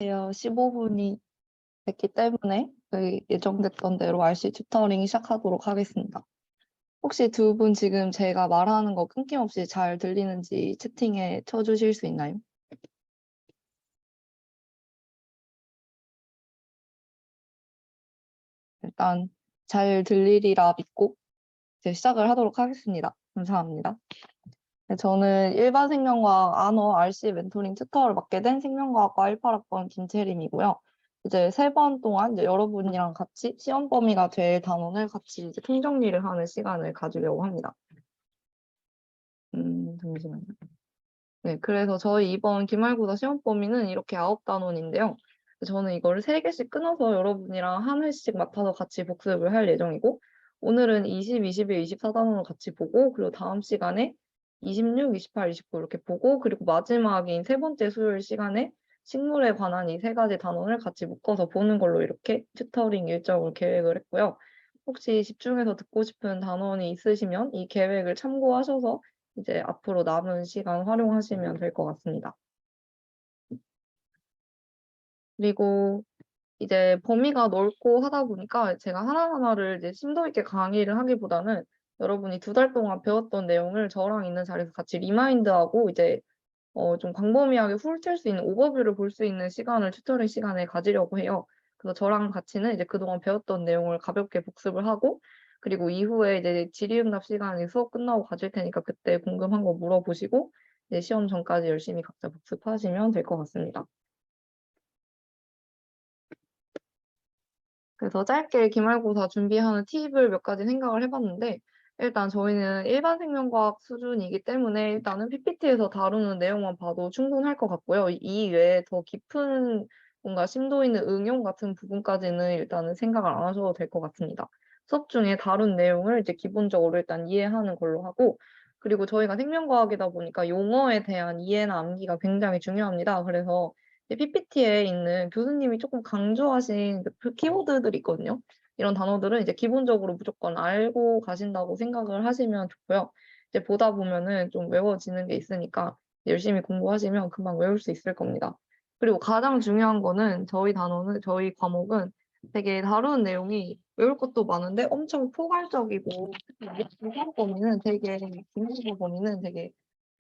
안녕하세요. 15분이 됐기 때문에 예정됐던 대로 RC 튜터링 시작하도록 하겠습니다. 혹시 두 분 지금 제가 말하는 거 끊김없이 잘 들리는지 채팅에 쳐주실 수 있나요? 일단 잘 들리리라 믿고 이제 시작을 하도록 하겠습니다. 감사합니다. 네, 저는 일반 생명과학 안어 RC 멘토링 튜터를 맡게 된 생명과학과 18학번 김채림이고요. 이제 3번 동안 이제 여러분이랑 같이 시험 범위가 될 단원을 같이 이제 통정리를 하는 시간을 가지려고 합니다. 잠시만요. 네, 그래서 저희 이번 기말고사 시험 범위는 이렇게 9단원인데요. 저는 이거를 3개씩 끊어서 여러분이랑 한 회씩 맡아서 같이 복습을 할 예정이고, 오늘은 20, 21, 24단원을 같이 보고, 그리고 다음 시간에 26, 28, 29 이렇게 보고, 그리고 마지막인 세 번째 수요일 시간에 식물에 관한 이 3가지 단원을 같이 묶어서 보는 걸로 이렇게 튜터링 일정을 계획을 했고요. 혹시 집중해서 듣고 싶은 단원이 있으시면 이 계획을 참고하셔서 이제 앞으로 남은 시간 활용하시면 될 것 같습니다. 그리고 이제 범위가 넓고 하다 보니까 제가 하나하나를 이제 심도 있게 강의를 하기보다는 여러분이 2달 동안 배웠던 내용을 저랑 있는 자리에서 같이 리마인드하고 이제 좀 광범위하게 훑을 수 있는 오버뷰를 볼 수 있는 시간을 튜터링 시간에 가지려고 해요. 그래서 저랑 같이는 이제 그동안 배웠던 내용을 가볍게 복습을 하고, 그리고 이후에 이제 질의응답 시간이 수업 끝나고 가질 테니까 그때 궁금한 거 물어보시고 이제 시험 전까지 열심히 각자 복습하시면 될 것 같습니다. 그래서 짧게 기말고사 준비하는 팁을 몇 가지 생각을 해봤는데, 일단 저희는 일반 생명과학 수준이기 때문에 일단은 PPT에서 다루는 내용만 봐도 충분할 것 같고요. 이 외에 더 깊은 뭔가 심도 있는 응용 같은 부분까지는 일단은 생각을 안 하셔도 될 것 같습니다. 수업 중에 다룬 내용을 이제 기본적으로 일단 이해하는 걸로 하고, 그리고 저희가 생명과학이다 보니까 용어에 대한 이해나 암기가 굉장히 중요합니다. 그래서 PPT에 있는 교수님이 조금 강조하신 그 키워드들이 있거든요. 이런 단어들은 이제 기본적으로 무조건 알고 가신다고 생각을 하시면 좋고요. 이제 보다 보면은 좀 외워지는 게 있으니까 열심히 공부하시면 금방 외울 수 있을 겁니다. 그리고 가장 중요한 거는 저희 과목은 되게 다루는 내용이 외울 것도 많은데 엄청 포괄적이고, 기말 범위는 되게, 기말 범위는 되게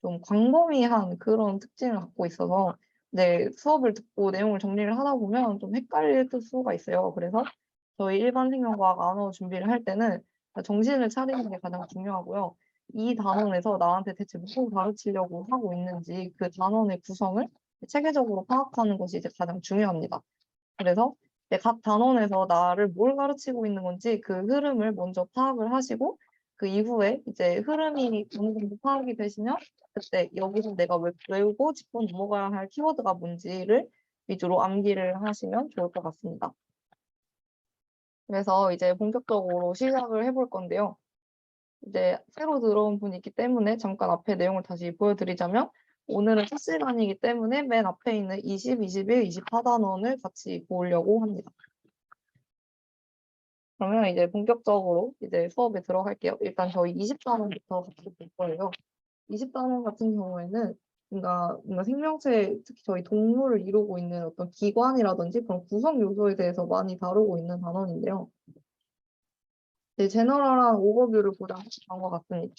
좀 광범위한 그런 특징을 갖고 있어서 네, 수업을 듣고 내용을 정리를 하다 보면 좀 헷갈릴 수가 있어요. 그래서 저희 일반 생명과학 안어 준비를 할 때는 정신을 차리는 게 가장 중요하고요. 이 단원에서 나한테 대체 무엇을 가르치려고 하고 있는지 그 단원의 구성을 체계적으로 파악하는 것이 이제 가장 중요합니다. 그래서 각 단원에서 나를 뭘 가르치고 있는 건지 그 흐름을 먼저 파악을 하시고, 그 이후에 이제 흐름이 어느 정도 파악이 되시면 그때 여기서 내가 외우고 짚고 넘어가야 할 키워드가 뭔지를 위주로 암기를 하시면 좋을 것 같습니다. 그래서 이제 본격적으로 시작을 해볼 건데요. 이제 새로 들어온 분이 있기 때문에 잠깐 앞에 내용을 다시 보여드리자면, 오늘은 첫 시간이기 때문에 맨 앞에 있는 20, 21, 24단원을 같이 보려고 합니다. 그러면 이제 본격적으로 이제 수업에 들어갈게요. 일단 저희 20단원부터 같이 볼 거예요. 20단원 같은 경우에는 뭔가 생명체, 특히 저희 동물을 이루고 있는 어떤 기관이라든지 그런 구성 요소에 대해서 많이 다루고 있는 단원인데요. 이제 제너럴한 오버뷰를 보장 한것 같습니다.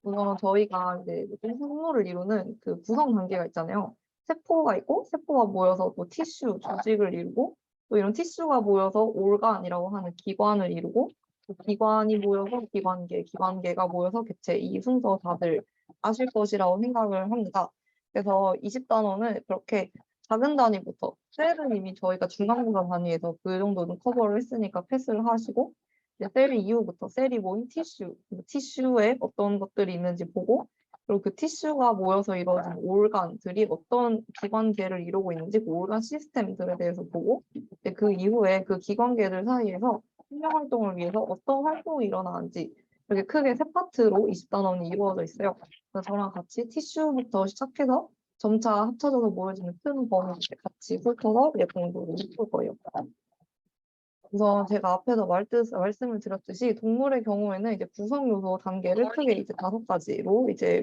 우선 저희가 이제 생물을 이루는 그 구성 단계가 있잖아요. 세포가 있고, 세포가 모여서 또 티슈, 조직을 이루고, 또 이런 티슈가 모여서 올간이라고 하는 기관을 이루고, 또 기관이 모여서 기관계, 기관계가 모여서 객체, 이 순서 다들 아실 것이라고 생각을 합니다. 그래서 20단원은 그렇게 작은 단위부터, 셀은 이미 저희가 중간고사 단위에서 그 정도는 커버를 했으니까 패스를 하시고, 이제 셀 이후부터 셀이 모인 티슈, 티슈에 어떤 것들이 있는지 보고, 그리고 그 티슈가 모여서 이루어진 올간들이 어떤 기관계를 이루고 있는지 그 올간 시스템들에 대해서 보고, 이제 그 이후에 그 기관계들 사이에서 생명 활동을 위해서 어떤 활동이 일어나는지, 이렇게 크게 세 파트로 20단원이 이루어져 있어요. 그래서 저랑 같이 티슈부터 시작해서 점차 합쳐져서 모여지는 큰 범위를 같이 훑어서 공부를 해볼 거예요. 우선 제가 앞에서 말씀을 드렸듯이 동물의 경우에는 이제 구성 요소 단계를 크게 이제 5가지로 이제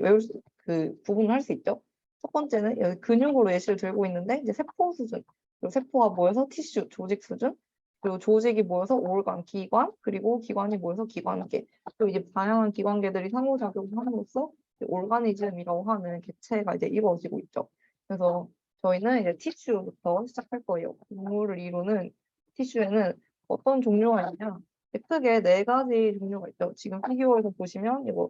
구분을 할 수 있죠. 첫 번째는 여기 근육으로 예시를 들고 있는데 이제 세포 수준. 그리고 세포가 모여서 티슈, 조직 수준, 그리고 조직이 모여서 오르간, 기관, 그리고 기관이 모여서 기관계. 또 이제 다양한 기관계들이 상호작용함으로써 오르가니즘이라고 하는 개체가 이제 이루어지고 있죠. 그래서 저희는 이제 티슈부터 시작할 거예요. 동물을 이루는 티슈에는 어떤 종류가 있냐? 크게 네 가지 종류가 있죠. 지금 피규어에서 보시면 이거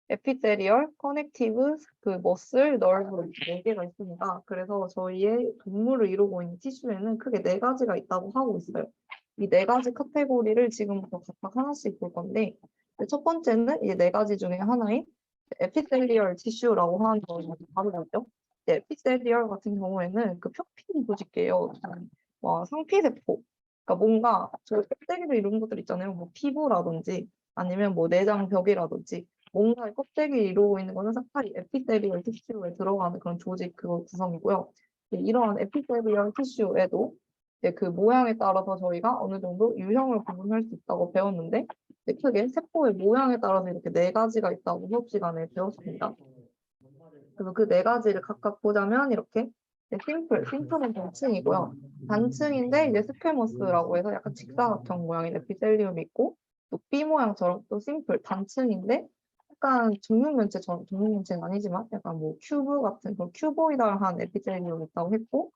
에피데리얼, 커넥티브, 그 머슬, 너브 네 개가 있습니다. 그래서 저희의 동물을 이루고 있는 티슈에는 크게 네 가지가 있다고 하고 있어요. 이 네 가지 카테고리를 지금부터 각각 하나씩 볼 건데 첫 번째는 이 네 가지 중에 하나인 에피셀리얼 티슈라고 하는 걸 바로 보죠. 에피셀리얼 같은 경우에는 그 표피 조직계예요. 상피세포. 그러니까 뭔가 저 껍데기를 이룬 것들 있잖아요. 뭐 피부라든지 아니면 뭐 내장벽이라든지 뭔가 껍데기를 이루고 있는 거는 싹다리 에피셀리얼 티슈에 들어가는 그런 조직 그거 구성이고요. 이러한 에피셀리얼 티슈에도 그 모양에 따라서 저희가 어느 정도 유형을 구분할 수 있다고 배웠는데 크게 세포의 모양에 따라서 이렇게 네 가지가 있다고 수업 시간에 배웠습니다. 그래서 그 네 가지를 각각 보자면 이렇게 심플은 단층이고요. 단층인데 이제 스퀘머스라고 해서 약간 직사각형 모양의 에피셀리움이 있고 또 B 모양처럼 또 심플 단층인데 약간 정육면체는 아니지만 약간 뭐 큐브 같은 그런 큐보이달한 에피셀리움이 있다고 했고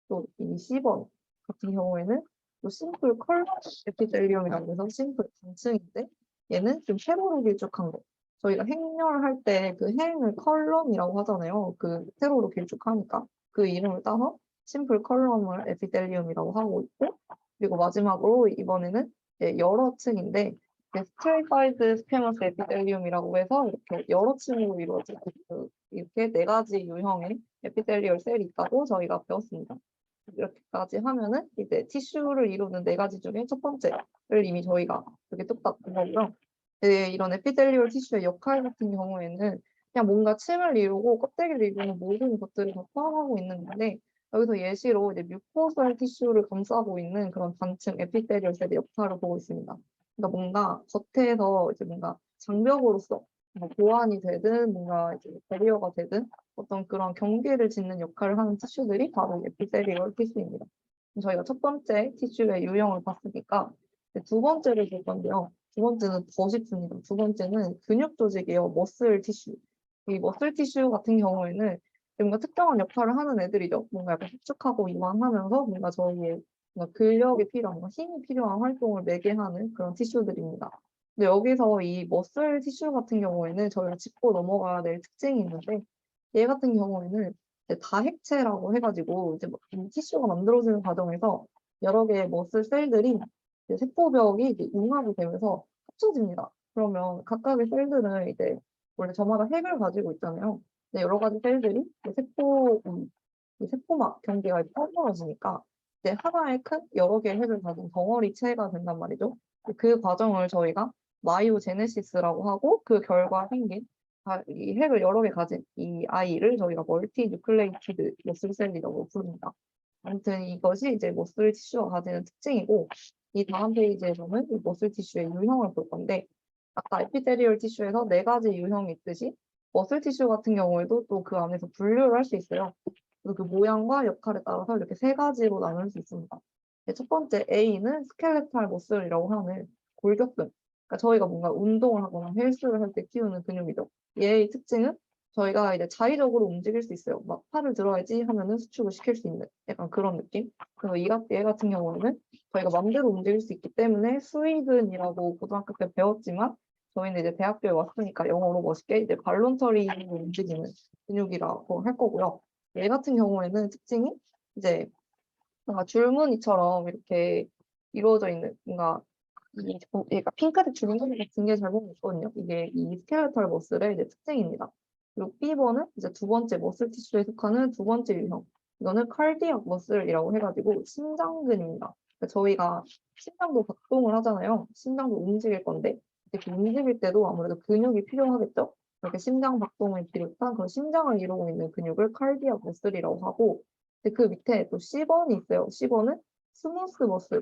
또 이 C번 같은 경우에는 또 심플 컬러 에피셀리움이라고 해서 심플 단층인데 얘는 좀 세로로 길쭉한 거. 저희가 행렬할 때 그 행을 컬럼이라고 하잖아요. 그 세로로 길쭉하니까 그 이름을 따서 심플 컬럼을 에피델리움이라고 하고 있고 그리고 마지막으로 이번에는 여러 층인데 스트레이파이드 스퀘머스 에피델리움이라고 해서 이렇게 여러 층으로 이루어진 이렇게 네 가지 유형의 에피델리얼 셀이 있다고 저희가 배웠습니다. 이렇게까지 하면은 이제 티슈를 이루는 네 가지 중에 첫 번째를 이미 저희가 이렇게 뚝딱 본 거고요. 이런 에피델리얼 티슈의 역할 같은 경우에는 그냥 뭔가 침을 이루고 껍데기를 이루는 모든 것들을 다 포함하고 있는 건데 여기서 예시로 이제 뮤코설 티슈를 감싸고 있는 그런 단층 에피델리얼 셀의 역할을 보고 있습니다. 그러니까 뭔가 겉에서 이제 뭔가 장벽으로서 뭐 보완이 되든 뭔가 이제 베리어가 되든 어떤 그런 경계를 짓는 역할을 하는 티슈들이 바로 에피셀리얼 티슈입니다. 저희가 첫 번째 티슈의 유형을 봤으니까 두 번째를 볼 건데요. 두 번째는 더 쉽습니다. 두 번째는 근육 조직이에요. 머슬 티슈. 이 머슬 티슈 같은 경우에는 뭔가 특정한 역할을 하는 애들이죠. 뭔가 약간 수축하고 이완하면서 뭔가 저희의 뭔가 근력이 필요한, 힘이 필요한 활동을 매개하는 그런 티슈들입니다. 근데 여기서 이 머슬 티슈 같은 경우에는 저희가 짚고 넘어가야 될 특징이 있는데 얘 같은 경우에는 이제 다핵체라고 해가지고 이제 이 티슈가 만들어지는 과정에서 여러 개의 머슬 셀들이 이제 세포벽이 이제 융합이 되면서 합쳐집니다. 그러면 각각의 셀들은 이제 원래 저마다 핵을 가지고 있잖아요. 근데 여러 가지 셀들이 이 세포막 경계가 퍼물어지니까 이제 하나의 큰 여러 개의 핵을 가진 덩어리체가 된단 말이죠. 그 과정을 저희가 마이오제네시스라고 하고 그 결과 생긴 이 핵을 여러 개 가진 이 아이를 저희가 멀티 뉴클레이티드 머슬셀이라고 부릅니다. 아무튼 이것이 이제 머슬 티슈가 가지는 특징이고 이 다음 페이지에서는 이 머슬 티슈의 유형을 볼 건데 아까 에피데리얼 티슈에서 네 가지 유형이 있듯이 머슬 티슈 같은 경우에도 또 그 안에서 분류를 할 수 있어요. 그래서 그 모양과 역할에 따라서 이렇게 세 가지로 나눌 수 있습니다. 첫 번째 A는 스켈레탈 머슬이라고 하는 골격근. 그러니까 저희가 뭔가 운동을 하거나 헬스를 할 때 키우는 근육이죠. 얘의 특징은 저희가 이제 자의적으로 움직일 수 있어요. 막 팔을 들어야지 하면은 수축을 시킬 수 있는 약간 그런 느낌. 그래서 얘 같은 경우는 저희가 마음대로 움직일 수 있기 때문에 스위근이라고 고등학교 때 배웠지만 저희는 이제 대학교에 왔으니까 영어로 멋있게 이제 발론터리 움직이는 근육이라고 할 거고요. 얘 같은 경우에는 특징이 이제 뭔가 줄무늬처럼 이렇게 이루어져 있는 뭔가 얘가 핑크색 줄무늬 같은 게 잘 보면 있거든요. 이게 이 스켈레털 머슬의 이제 특징입니다. 그리고 B번은 이제 두 번째 머슬 티슈에 속하는 두 번째 유형. 이거는 칼디악 머슬이라고 해가지고 심장근입니다. 그러니까 저희가 심장도 박동을 하잖아요. 심장도 움직일 건데 이렇게 움직일 때도 아무래도 근육이 필요하겠죠. 이렇게 심장 박동을 비롯한 그런 심장을 이루고 있는 근육을 칼디악 머슬이라고 하고 근데 그 밑에 또 C번이 있어요. C번은 스무스 머슬.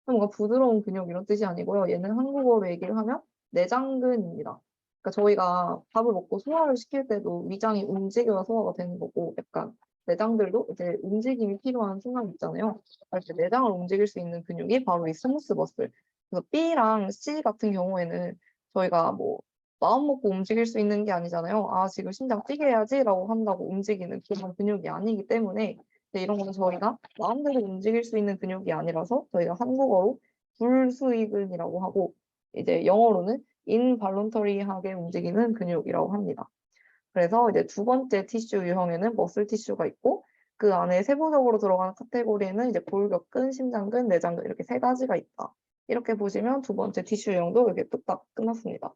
뭔가 부드러운 근육 이런 뜻이 아니고요. 얘는 한국어로 얘기를 하면 내장근입니다. 그러니까 저희가 밥을 먹고 소화를 시킬 때도 위장이 움직여야 소화가 되는 거고 약간 내장들도 이제 움직임이 필요한 순간이 있잖아요. 그럴 때 내장을 움직일 수 있는 근육이 바로 이 스무스 머슬. 그래서 B랑 C 같은 경우에는 저희가 뭐 마음 먹고 움직일 수 있는 게 아니잖아요. 아, 지금 심장 뛰게 해야지라고 한다고 움직이는 그런 근육이 아니기 때문에 이런 거는 저희가 마음대로 움직일 수 있는 근육이 아니라서 저희가 한국어로 불수의근이라고 하고 이제 영어로는 involuntary하게 움직이는 근육이라고 합니다. 그래서 이제 두 번째 티슈 유형에는 머슬 티슈가 있고 그 안에 세부적으로 들어가는 카테고리에는 이제 골격근, 심장근, 내장근 이렇게 세 가지가 있다. 이렇게 보시면 두 번째 티슈 유형도 이렇게 뚝딱 끝났습니다.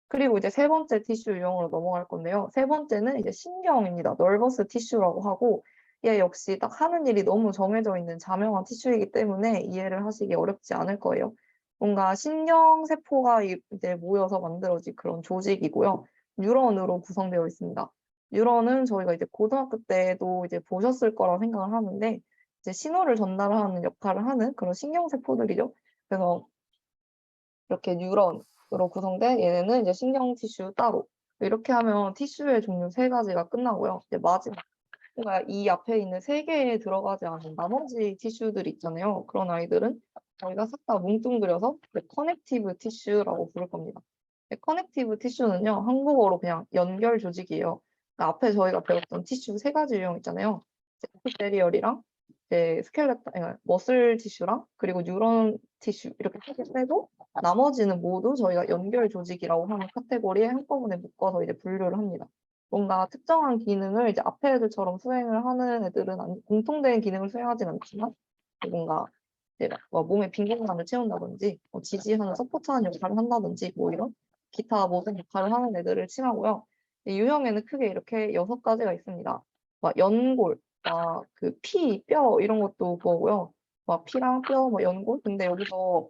그리고 이제 세 번째 티슈 유형으로 넘어갈 건데요. 세 번째는 이제 신경입니다. nervous 티슈라고 하고 얘 역시 딱 하는 일이 너무 정해져 있는 자명한 티슈이기 때문에 이해를 하시기 어렵지 않을 거예요. 뭔가 신경세포가 이제 모여서 만들어진 그런 조직이고요. 뉴런으로 구성되어 있습니다. 뉴런은 저희가 이제 고등학교 때도 이제 보셨을 거라 생각을 하는데 이제 신호를 전달하는 역할을 하는 그런 신경세포들이죠. 그래서 이렇게 뉴런으로 구성된 얘네는 이제 신경 티슈 따로. 이렇게 하면 티슈의 종류 세 가지가 끝나고요. 이제 마지막. 그러니까 이 앞에 있는 세 개에 들어가지 않은 나머지 티슈들 있잖아요. 그런 아이들은 저희가 싹 다 뭉뚱그려서 커넥티브 티슈라고 부를 겁니다. 커넥티브 티슈는요, 한국어로 그냥 연결 조직이에요. 그러니까 앞에 저희가 배웠던 티슈 세 가지 유형 있잖아요. 에피데리얼이랑 이제 머슬 티슈랑 그리고 뉴런 티슈 이렇게 세개 빼고 나머지는 모두 저희가 연결 조직이라고 하는 카테고리에 한꺼번에 묶어서 이제 분류를 합니다. 뭔가 특정한 기능을 이제 앞에 애들처럼 수행을 하는 애들은 공통된 기능을 수행하진 않지만 뭔가 이제 뭐 몸의 빈 공간을 채운다든지 지지하는 서포트하는 역할을 한다든지 뭐 이런 기타 모든 역할을 하는 애들을 칭하고요. 유형에는 크게 이렇게 6가지가 있습니다. 막 연골, 그 피, 뼈 이런 것도 그거고요. 막 피랑 뼈, 뭐 연골. 근데 여기서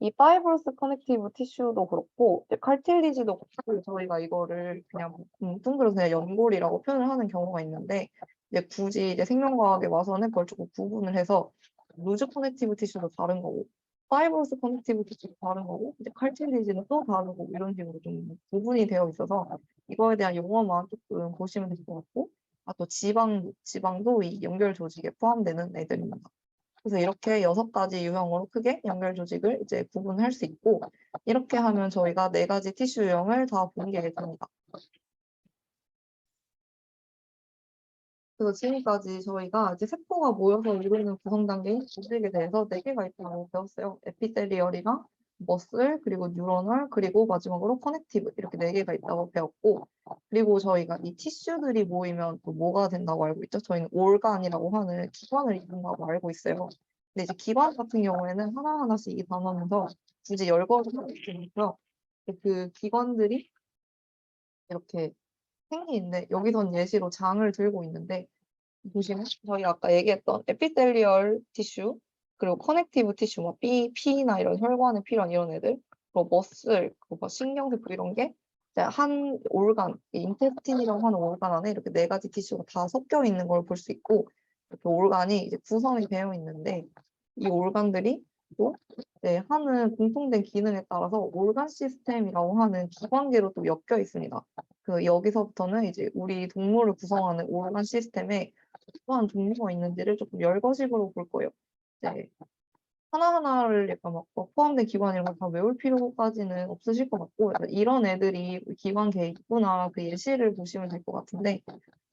이 파이브러스 커넥티브 티슈도 그렇고 칼틸리지도 그렇고 저희가 이거를 그냥 뭉뚱그려서 그냥 연골이라고 표현을 하는 경우가 있는데 이제 굳이 이제 생명과학에 와서는 그걸 조금 구분을 해서 루즈 커넥티브 티슈도 다른 거고 파이브러스 커넥티브 티슈도 다른 거고 이제 칼틸리지는 또 다르고 이런 식으로 좀 구분이 되어 있어서 이거에 대한 용어만 조금 보시면 될 것 같고 또 지방도 이 연결 조직에 포함되는 애들입니다. 그래서 이렇게 6가지 유형으로 크게 연결 조직을 이제 구분할 수 있고 이렇게 하면 저희가 4가지 티슈 유형을 다 보게 됩니다. 그래서 지금까지 저희가 이제 세포가 모여서 이루는 구성 단계인 조직에 대해서 4개가 있다고 배웠어요. 에피셀리얼이랑 머슬, 그리고 뉴런얼, 그리고 마지막으로 커넥티브 이렇게 4개가 있다고 배웠고 그리고 저희가 이 티슈들이 모이면 또 뭐가 된다고 알고 있죠? 저희는 올간이라고 하는 기관을 이룬다고 알고 있어요. 근데 이제 기관 같은 경우에는 하나하나씩 이 단어면서 굳이 열거를 하고 있고요. 그 기관들이 이렇게 생기는데 여기선 예시로 장을 들고 있는데 보시면 저희 아까 얘기했던 에피텔리얼 티슈 그리고 커넥티브 티슈 뭐 피나 이런 혈관에 필요한 이런 애들 그리고 머슬 그리고 뭐 신경세포 이런 게 이제 한 올간 인테스틴이라고 하는 올간 안에 이렇게 4가지 티슈가 다 섞여 있는 걸 볼 수 있고 이렇게 올간이 이제 구성이 되어 있는데 이 올간들이 또 하는 공통된 기능에 따라서 올간 시스템이라고 하는 기관계로 또 엮여 있습니다. 그 여기서부터는 이제 우리 동물을 구성하는 올간 시스템에 어떠한 종류가 있는지를 조금 열거식으로 볼 거예요. 네. 하나하나를 약간 막 포함된 기관 이런 걸 다 외울 필요까지는 없으실 것 같고 이런 애들이 기관계에 있구나 그 예시를 보시면 될 것 같은데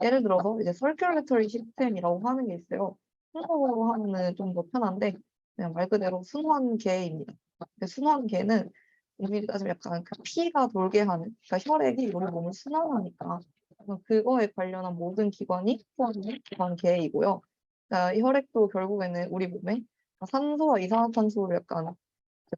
예를 들어서 이제 서큘레터리 시스템이라고 하는 게 있어요. 한국어로 하면은 좀 더 편한데 그냥 말 그대로 순환계입니다. 순환계는 우리 따지면 약간 그 피가 돌게 하는 그러니까 혈액이 우리 몸을 순환하니까 그거에 관련한 모든 기관이 포함된 기관계이고요. 그러니까 혈액도 결국에는 우리 몸에 산소와 이산화탄소를 약간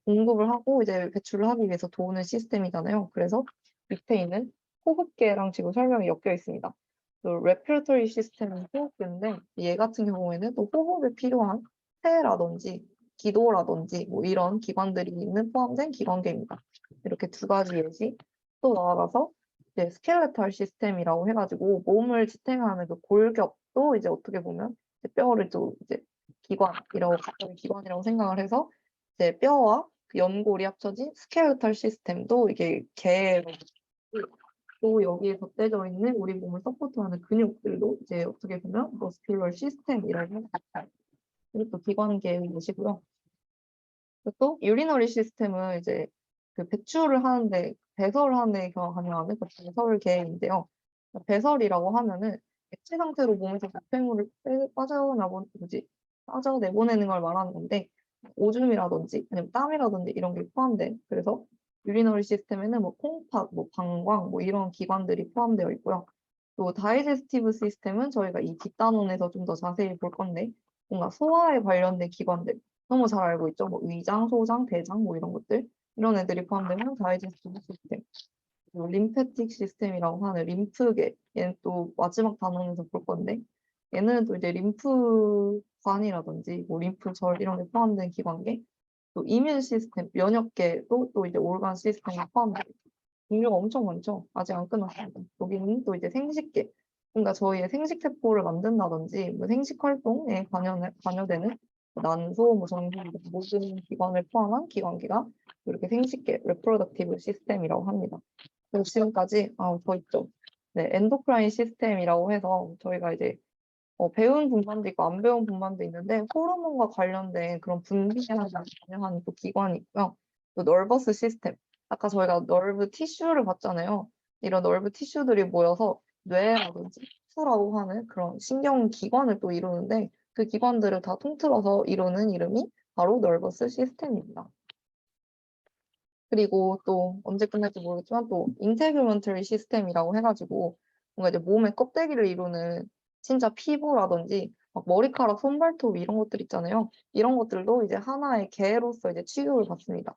공급을 하고 이제 배출을 하기 위해서 도우는 시스템이잖아요. 그래서 밑에 있는 호흡계랑 지금 설명이 엮여 있습니다. 또 respiratory 시스템은 호흡계인데 얘 같은 경우에는 또 호흡에 필요한 폐라든지 기도라든지 뭐 이런 기관들이 있는 포함된 기관계입니다. 이렇게 2가지 예시 또 나아가서 이제 스켈레탈 시스템이라고 해가지고 몸을 지탱하는 그 골격도 이제 어떻게 보면 이제 뼈를 또 이제 기관이라고 생각을 해서 이제 뼈와 그 연골이 합쳐진 스켈레탈 시스템도 이게 개로 또 여기에 덧대져 있는 우리 몸을 서포트하는 근육들도 이제 어떻게 보면 머스큘러 시스템이라고 합니다. 이것도 기관계의 것이고요. 그리고 또 유리너리 시스템은 이제 그 배출을 하는데 배설을 하는데 관여하는 그 배설계인데요. 배설이라고 하면은 액체 상태로 몸에서 노폐물을 빠져내보내는 걸 말하는 건데 오줌이라든지 아니면 땀이라든지 이런 게 포함돼. 그래서 유리너리 시스템에는 뭐 콩팥, 뭐 방광, 뭐 이런 기관들이 포함되어 있고요. 또 다이제스티브 시스템은 저희가 이 뒷단원에서 좀 더 자세히 볼 건데 뭔가 소화에 관련된 기관들 너무 잘 알고 있죠. 뭐 위장, 소장, 대장 뭐 이런 것들 이런 애들이 포함되면 다이제스티브 시스템. 그리고 림페틱 시스템이라고 하는 림프계 얘는 또 마지막 단원에서 볼 건데 얘는 또 이제 림프관이라든지 뭐 림프절 이런 게 포함된 기관계 또 이뮨 시스템 면역계도 또 이제 organ 시스템에 포함돼요. 종류가 엄청 많죠. 아직 안 끝났습니다. 여기는 또 이제 생식계 그러니까 저희의 생식세포를 만든다든지 뭐 생식 활동에 관여되는 난소, 뭐 정수 모든 기관을 포함한 기관계가 이렇게 생식계 reproductive 시스템이라고 합니다. 그리고 지금까지 더 있죠. 네, 엔도크라인 시스템이라고 해서 저희가 이제 배운 분만도 있고 안 배운 분만도 있는데 호르몬과 관련된 그런 분비에 관여하는 또 기관이 있고요. 또 너버스 시스템. 아까 저희가 너브 티슈를 봤잖아요. 이런 너브 티슈들이 모여서 뇌라든지 수라고 하는 그런 신경 기관을 또 이루는데 그 기관들을 다 통틀어서 이루는 이름이 바로 너버스 시스템입니다. 그리고 또 언제 끝날지 모르겠지만 또 인테그먼터리 시스템이라고 해가지고 뭔가 이제 몸의 껍데기를 이루는 진짜 피부라든지 막 머리카락, 손발톱 이런 것들 있잖아요. 이런 것들도 이제 하나의 개로서 이제 취급을 받습니다.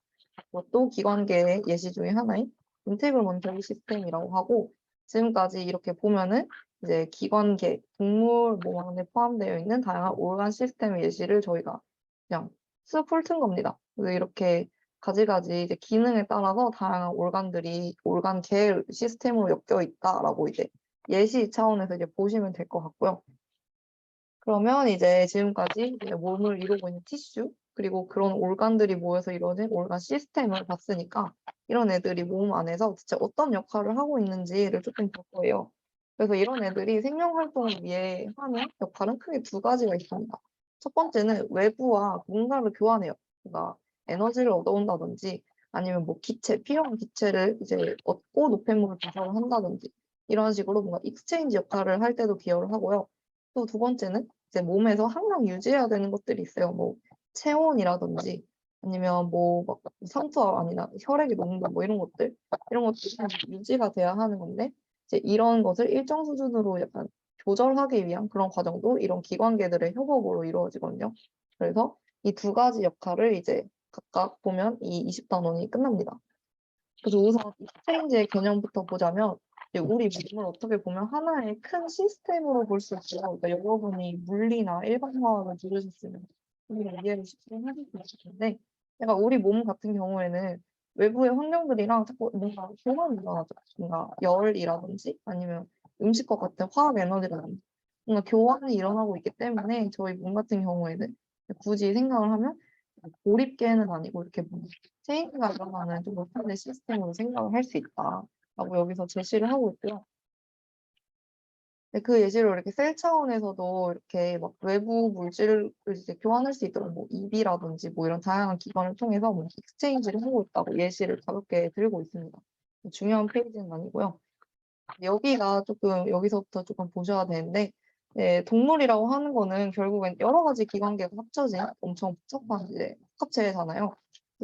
그것도 기관계의 예시 중에 하나인 인테그먼터리 시스템이라고 하고 지금까지 이렇게 보면은 이제 기관계, 동물 몸 안에 포함되어 있는 다양한 organ 시스템의 예시를 저희가 그냥 쓱 훑은 겁니다. 그래서 이렇게 가지가지 이제 기능에 따라서 다양한 organ들이 organ계 시스템으로 엮여 있다라고 이제 예시 차원에서 이제 보시면 될 것 같고요. 그러면 이제 지금까지 이제 몸을 이루고 있는 티슈 그리고 그런 organ들이 모여서 이루어진 organ 시스템을 봤으니까 이런 애들이 몸 안에서 진짜 어떤 역할을 하고 있는지를 조금 볼 거예요. 그래서 이런 애들이 생명 활동을 위해 하는 역할은 크게 두 가지가 있습니다. 첫 번째는 외부와 뭔가를 교환해요. 그러니까 에너지를 얻어온다든지 아니면 뭐 기체, 필요한 기체를 이제 얻고 노폐물을 배설을 한다든지 이런 식으로 뭔가 익스체인지 역할을 할 때도 기여를 하고요. 또 두 번째는 이제 몸에서 항상 유지해야 되는 것들이 있어요. 뭐 체온이라든지 아니면 뭐 막 산소 아니나 혈액의 농도 뭐 이런 것들이 유지가 돼야 하는 건데 이제 이런 것을 일정 수준으로 약간 조절하기 위한 그런 과정도 이런 기관계들의 협업으로 이루어지거든요. 그래서 이 두 가지 역할을 이제 각각 보면 이 20단원이 끝납니다. 그래서 우선 익스체인지의 개념부터 보자면 이제 우리 몸을 어떻게 보면 하나의 큰 시스템으로 볼 수 있어요. 그러니까 여러분이 물리나 일반화학을 들으셨으면 우리가 이해를 쉽게 하실 수 있을 텐데 약간 우리 몸 같은 경우에는 외부의 환경들이랑 자꾸 뭔가 교환이 일어나죠. 뭔가 열이라든지 아니면 음식과 같은 화학 에너지라든지 뭔가 교환이 일어나고 있기 때문에 저희 몸 같은 경우에는 굳이 생각을 하면 고립계는 아니고 이렇게 체인지가 일어나는 좀 높은 시스템으로 생각을 할 수 있다라고 여기서 제시를 하고 있고요. 그 예시로 이렇게 셀 차원에서도 이렇게 막 외부 물질을 이제 교환할 수 있도록 뭐 EB라든지 뭐 이런 다양한 기관을 통해서 뭐 익스체인지를 하고 있다고 예시를 가볍게 들고 있습니다. 중요한 페이지는 아니고요. 여기가 조금 여기서부터 조금 보셔야 되는데 동물이라고 하는 거는 결국엔 여러 가지 기관계가 합쳐진 엄청 복잡한 이제 합체잖아요.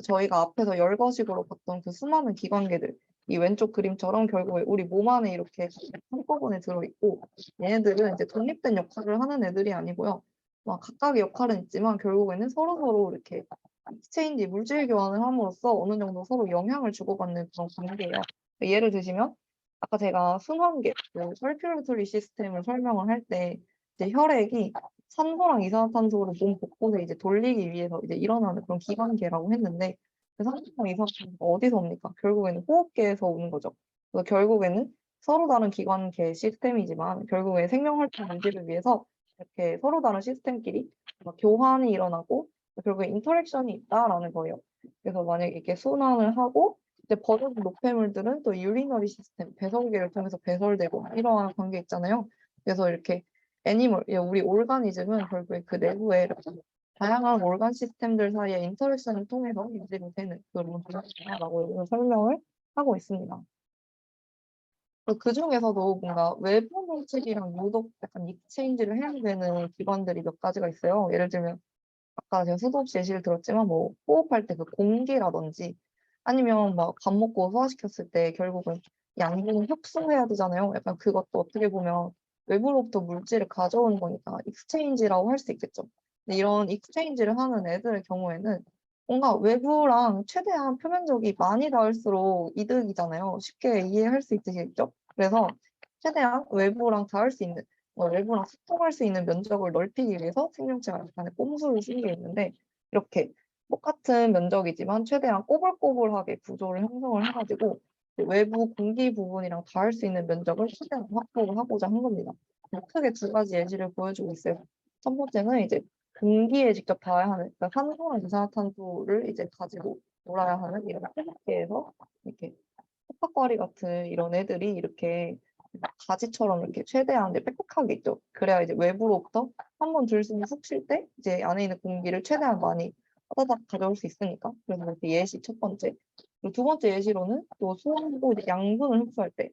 저희가 앞에서 열거식으로 봤던 그 수많은 기관계들 이 왼쪽 그림처럼 결국에 우리 몸 안에 이렇게 한꺼번에 들어있고 얘네들은 이제 독립된 역할을 하는 애들이 아니고요. 막 각각의 역할은 있지만 결국에는 서로서로 이렇게 익스체인지 물질 교환을 함으로써 어느 정도 서로 영향을 주고받는 그런 관계예요. 예를 드시면 아까 제가 순환계, 그 설큘레토리 시스템을 설명을 할 때 이제 혈액이 산소랑 이산화탄소를 몸 곳곳에 이제 돌리기 위해서 이제 일어나는 그런 기관계라고 했는데 그 산소랑 이산화탄소가 어디서 옵니까? 결국에는 호흡계에서 오는 거죠. 그래서 결국에는 서로 다른 기관계 시스템이지만 결국에 생명 활동 유지를 위해서 이렇게 서로 다른 시스템끼리 교환이 일어나고 결국에 인터랙션이 있다라는 거예요. 그래서 만약에 이렇게 순환을 하고 이제 버려진 노폐물들은 또 유리너리 시스템, 배설계를 통해서 배설되고 이러한 관계 있잖아요. 그래서 이렇게 애니멀, 우리 오르가니즘은 결국에 그 내부에 이렇게 다양한 organ 시스템들 사이의 인터랙션을 통해서 유지가 되는 그런 문제라고 설명을 하고 있습니다. 그 중에서도 뭔가 외부 물질이랑 유독 약간 익스체인지를 해야 되는 기관들이 몇 가지가 있어요. 예를 들면 아까 제가 수도 없이 예시를 들었지만 뭐 호흡할 때 그 공기라든지 아니면 막 밥 먹고 소화시켰을 때 결국은 양분을 흡수해야 되잖아요. 약간 그것도 어떻게 보면 외부로부터 물질을 가져오는 거니까 익스체인지라고 할 수 있겠죠. 근데 이런 익스체인지를 하는 애들의 경우에는 뭔가 외부랑 최대한 표면적이 많이 닿을수록 이득이잖아요. 쉽게 이해할 수 있으시겠죠? 그래서 최대한 외부랑 닿을 수 있는 외부랑 소통할 수 있는 면적을 넓히기 위해서 생명체가 약간의 꼼수를 쓴 게 있는데 이렇게 똑같은 면적이지만 최대한 꼬불꼬불하게 구조를 형성을 해가지고 외부 공기 부분이랑 닿을 수 있는 면적을 최대한 확보를 하고자 한 겁니다. 크게 두 가지 예시를 보여주고 있어요. 첫 번째는 이제 공기에 직접 닿아야 하는, 그러니까 산소랑 이산화탄소를 이제 가지고 놀아야 하는 이런 세균계에서 이렇게 호박과리 같은 이런 애들이 이렇게 가지처럼 이렇게 최대한 이제 빽빽하게 있죠. 그래야 이제 외부로부터 한 번 들 수 있는 훅 쉴 때 이제 안에 있는 공기를 최대한 많이 따다닥 가져올 수 있으니까. 그래서 이렇게 예시 첫 번째. 그리고 두 번째 예시로는 또 수원도 이제 양분을 흡수할 때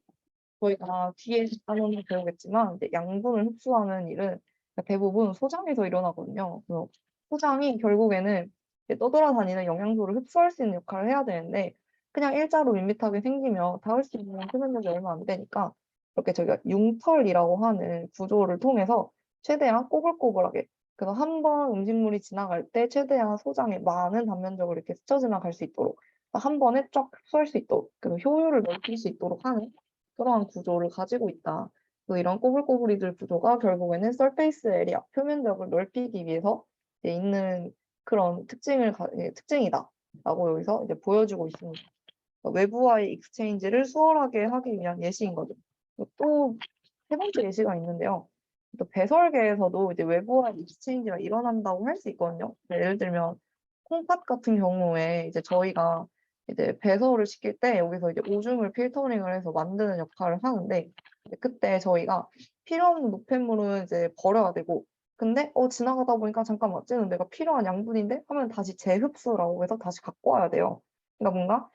저희가 뒤에 한번 배우겠지만 이제 양분을 흡수하는 일은 대부분 소장에서 일어나거든요. 그래서 소장이 결국에는 이제 떠돌아다니는 영양소를 흡수할 수 있는 역할을 해야 되는데 그냥 일자로 밋밋하게 생기면 닿을 수 있는 표면적이 얼마 안 되니까 이렇게 저희가 융털이라고 하는 구조를 통해서 최대한 꼬불꼬불하게 그래서 한 번 음식물이 지나갈 때 최대한 소장에 많은 단면적을 이렇게 스쳐 지나갈 수 있도록 한 번에 쫙 흡수할 수 있도록 그래서 효율을 넓힐 수 있도록 하는 그러한 구조를 가지고 있다. 이런 꼬불꼬불이들 구조가 결국에는 서페이스 에리아, 표면적을 넓히기 위해서 이제 있는 그런 특징이다. 라고 여기서 이제 보여주고 있습니다. 외부와의 익스체인지를 수월하게 하기 위한 예시인 거죠. 또 세 번째 예시가 있는데요. 또 배설계에서도 이제 외부와의 익스체인지가 일어난다고 할 수 있거든요. 예를 들면 콩팥 같은 경우에 이제 저희가 이제 배설을 시킬 때 여기서 이제 오줌을 필터링을 해서 만드는 역할을 하는데 그때 저희가 필요 없는 노폐물은 이제 버려야 되고 근데 지나가다 보니까 잠깐만 쟤는 내가 필요한 양분인데 하면 다시 재흡수라고 해서 다시 갖고 와야 돼요. 그러니까 뭔가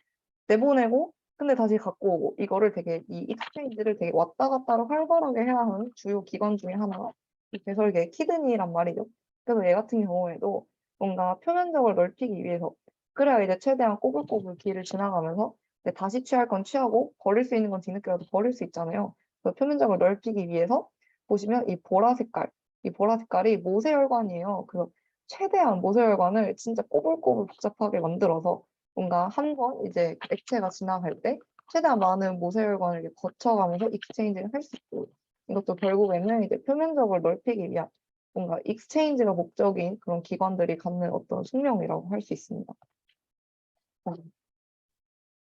내보내고 근데 다시 갖고 오고 이거를 되게 이 익스체인지를 되게 왔다 갔다를 활발하게 해야 하는 주요 기관 중에 하나가 이 배설계 키드니란 말이죠. 그래서 얘 같은 경우에도 뭔가 표면적을 넓히기 위해서 그래야 이제 최대한 꼬불꼬불 길을 지나가면서 이제 다시 취할 건 취하고 버릴 수 있는 건 뒤늦게라도 버릴 수 있잖아요. 그래서 표면적을 넓히기 위해서 보시면 이 보라 색깔이 모세혈관이에요. 그래서 최대한 모세혈관을 진짜 꼬불꼬불 복잡하게 만들어서 뭔가 한 번 이제 액체가 지나갈 때 최대한 많은 모세혈관을 이렇게 거쳐가면서 익스체인지를 할 수 있고 이것도 결국에는 이제 표면적을 넓히기 위한 뭔가 익스체인지가 목적인 그런 기관들이 갖는 어떤 숙명이라고 할 수 있습니다.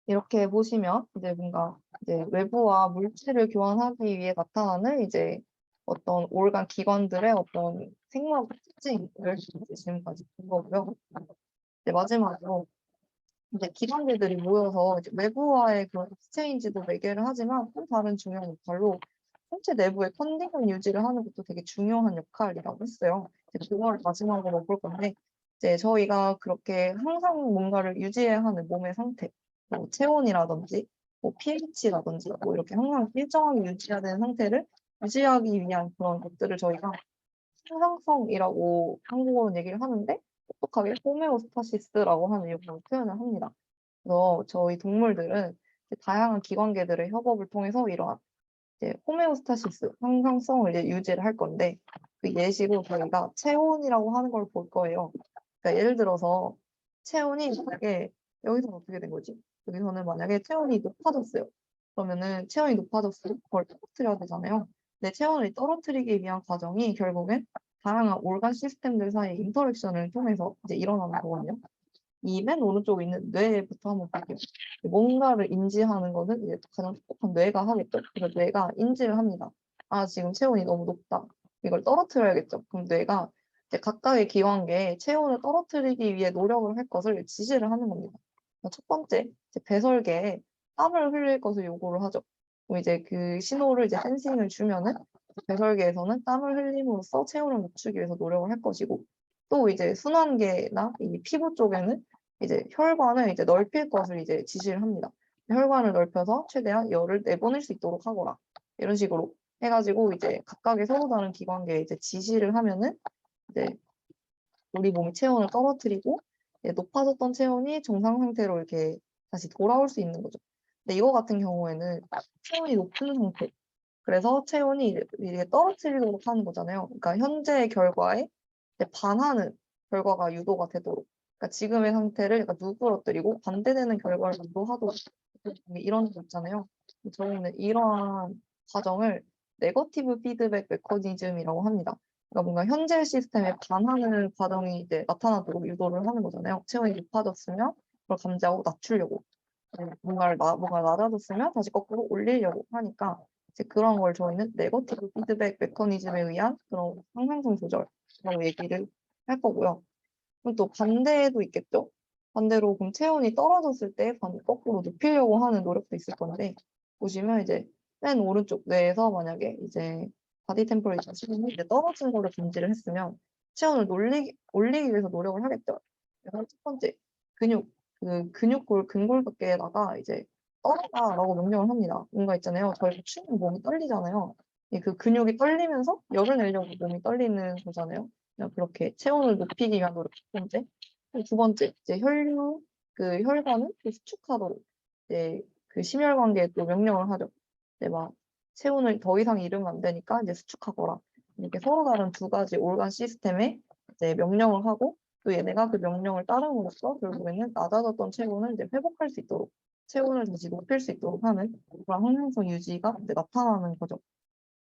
이렇게 보시면 이제 뭔가 이제 외부와 물질을 교환하기 위해 나타나는 이제 어떤 organ 기관들의 어떤 생물학 특징을 이제 지금까지 본 거고요. 이제 마지막으로 이제 기관들이 모여서 이제 외부와의 그런 익스체인지도 매개를 하지만 또 다른 중요한 역할로 생체 내부의 컨디션 유지를 하는 것도 되게 중요한 역할이라고 했어요. 이제 그걸 마지막으로 볼 건데 이제 저희가 그렇게 항상 뭔가를 유지해야 하는 몸의 상태, 뭐 체온이라든지 뭐 pH라든지 뭐 이렇게 항상 일정하게 유지해야 되는 상태를 유지하기 위한 그런 것들을 저희가 항상성이라고 한국어로는 얘기를 하는데 똑똑하게 호메오스타시스라고 하는 이름으로 표현을 합니다. 그래서 저희 동물들은 이제 다양한 기관계들의 협업을 통해서 이러한 이제 호메오스타시스, 항상성을 이제 유지를 할 건데 그 예시로 저희가 체온이라고 하는 걸 볼 거예요. 그러니까 예를 들어서 체온이 만약에 여기서는 어떻게 된 거지? 여기서는 만약에 체온이 높아졌어요. 그러면은 체온이 높아졌으면 그걸 떨어뜨려야 되잖아요. 근데 체온을 떨어뜨리기 위한 과정이 결국엔 다양한 organ 시스템들 사이의 인터랙션을 통해서 이제 일어나는 거거든요. 이 맨 오른쪽에 있는 뇌부터 한번 볼게요. 뭔가를 인지하는 거는 이제 가장 똑똑한 뇌가 하겠죠. 그래서 뇌가 인지를 합니다. 아, 지금 체온이 너무 높다. 이걸 떨어뜨려야겠죠. 그럼 뇌가 이제 각각의 기관계에 체온을 떨어뜨리기 위해 노력을 할 것을 지시를 하는 겁니다. 첫 번째, 이제 배설계에 땀을 흘릴 것을 요구를 하죠. 이제 그 신호를 이제 센싱을 주면은 배설계에서는 땀을 흘림으로써 체온을 낮추기 위해서 노력을 할 것이고, 또 이제 순환계나 이 피부 쪽에는 이제 혈관을 이제 넓힐 것을 이제 지시를 합니다. 혈관을 넓혀서 최대한 열을 내보낼 수 있도록 하거라. 이런 식으로 해가지고 이제 각각의 서로 다른 기관계에 이제 지시를 하면은 이제 우리 몸이 체온을 떨어뜨리고 높아졌던 체온이 정상 상태로 이렇게 다시 돌아올 수 있는 거죠. 근데 이거 같은 경우에는 체온이 높은 상태, 그래서 체온이 이렇게 떨어뜨리도록 하는 거잖아요. 그러니까 현재의 결과에 반하는 결과가 유도가 되도록. 그러니까 지금의 상태를 약간 누그러뜨리고 반대되는 결과를 유도하도록 이런 거 있잖아요. 저희는 이러한 과정을 네거티브 피드백 메커니즘이라고 합니다. 그러니까 뭔가 현재 시스템에 반하는 과정이 이제 나타나도록 유도를 하는 거잖아요. 체온이 높아졌으면 그걸 감지하고 낮추려고. 뭔가 낮아졌으면 다시 거꾸로 올리려고 하니까 이제 그런 걸 저희는 네거티브 피드백 메커니즘에 의한 그런 상향성 조절이라고 얘기를 할 거고요. 그럼 또 반대도 있겠죠? 반대로 그럼 체온이 떨어졌을 때 거꾸로 높이려고 하는 노력도 있을 건데 보시면 이제 맨 오른쪽 뇌에서 만약에 이제 바디 템퍼레이처 수준이 이제 떨어진 거를 감지를 했으면 체온을 올리기 위해서 노력을 하겠죠. 그래서 첫 번째 근육골 근골격계에다가 이제 떨어라라고 명령을 합니다. 뭔가 있잖아요. 저희가 추면 몸이 떨리잖아요. 그 근육이 떨리면서 열을 내려고 몸이 떨리는 거잖아요. 그냥 그렇게 체온을 높이기 위한 노력 첫 번째. 그리고 두 번째, 이제 혈관을 수축하도록 이제 그 심혈관계에 또 명령을 하죠. 이제 막 체온을 더 이상 잃으면 안 되니까 이제 수축하거라. 이렇게 서로 다른 두 가지 올간 시스템에 이제 명령을 하고 또 얘네가 그 명령을 따름으로써 결국에는 낮아졌던 체온을 이제 회복할 수 있도록 체온을 다시 높일 수 있도록 하는 그런 항상성 유지가 이제 나타나는 거죠.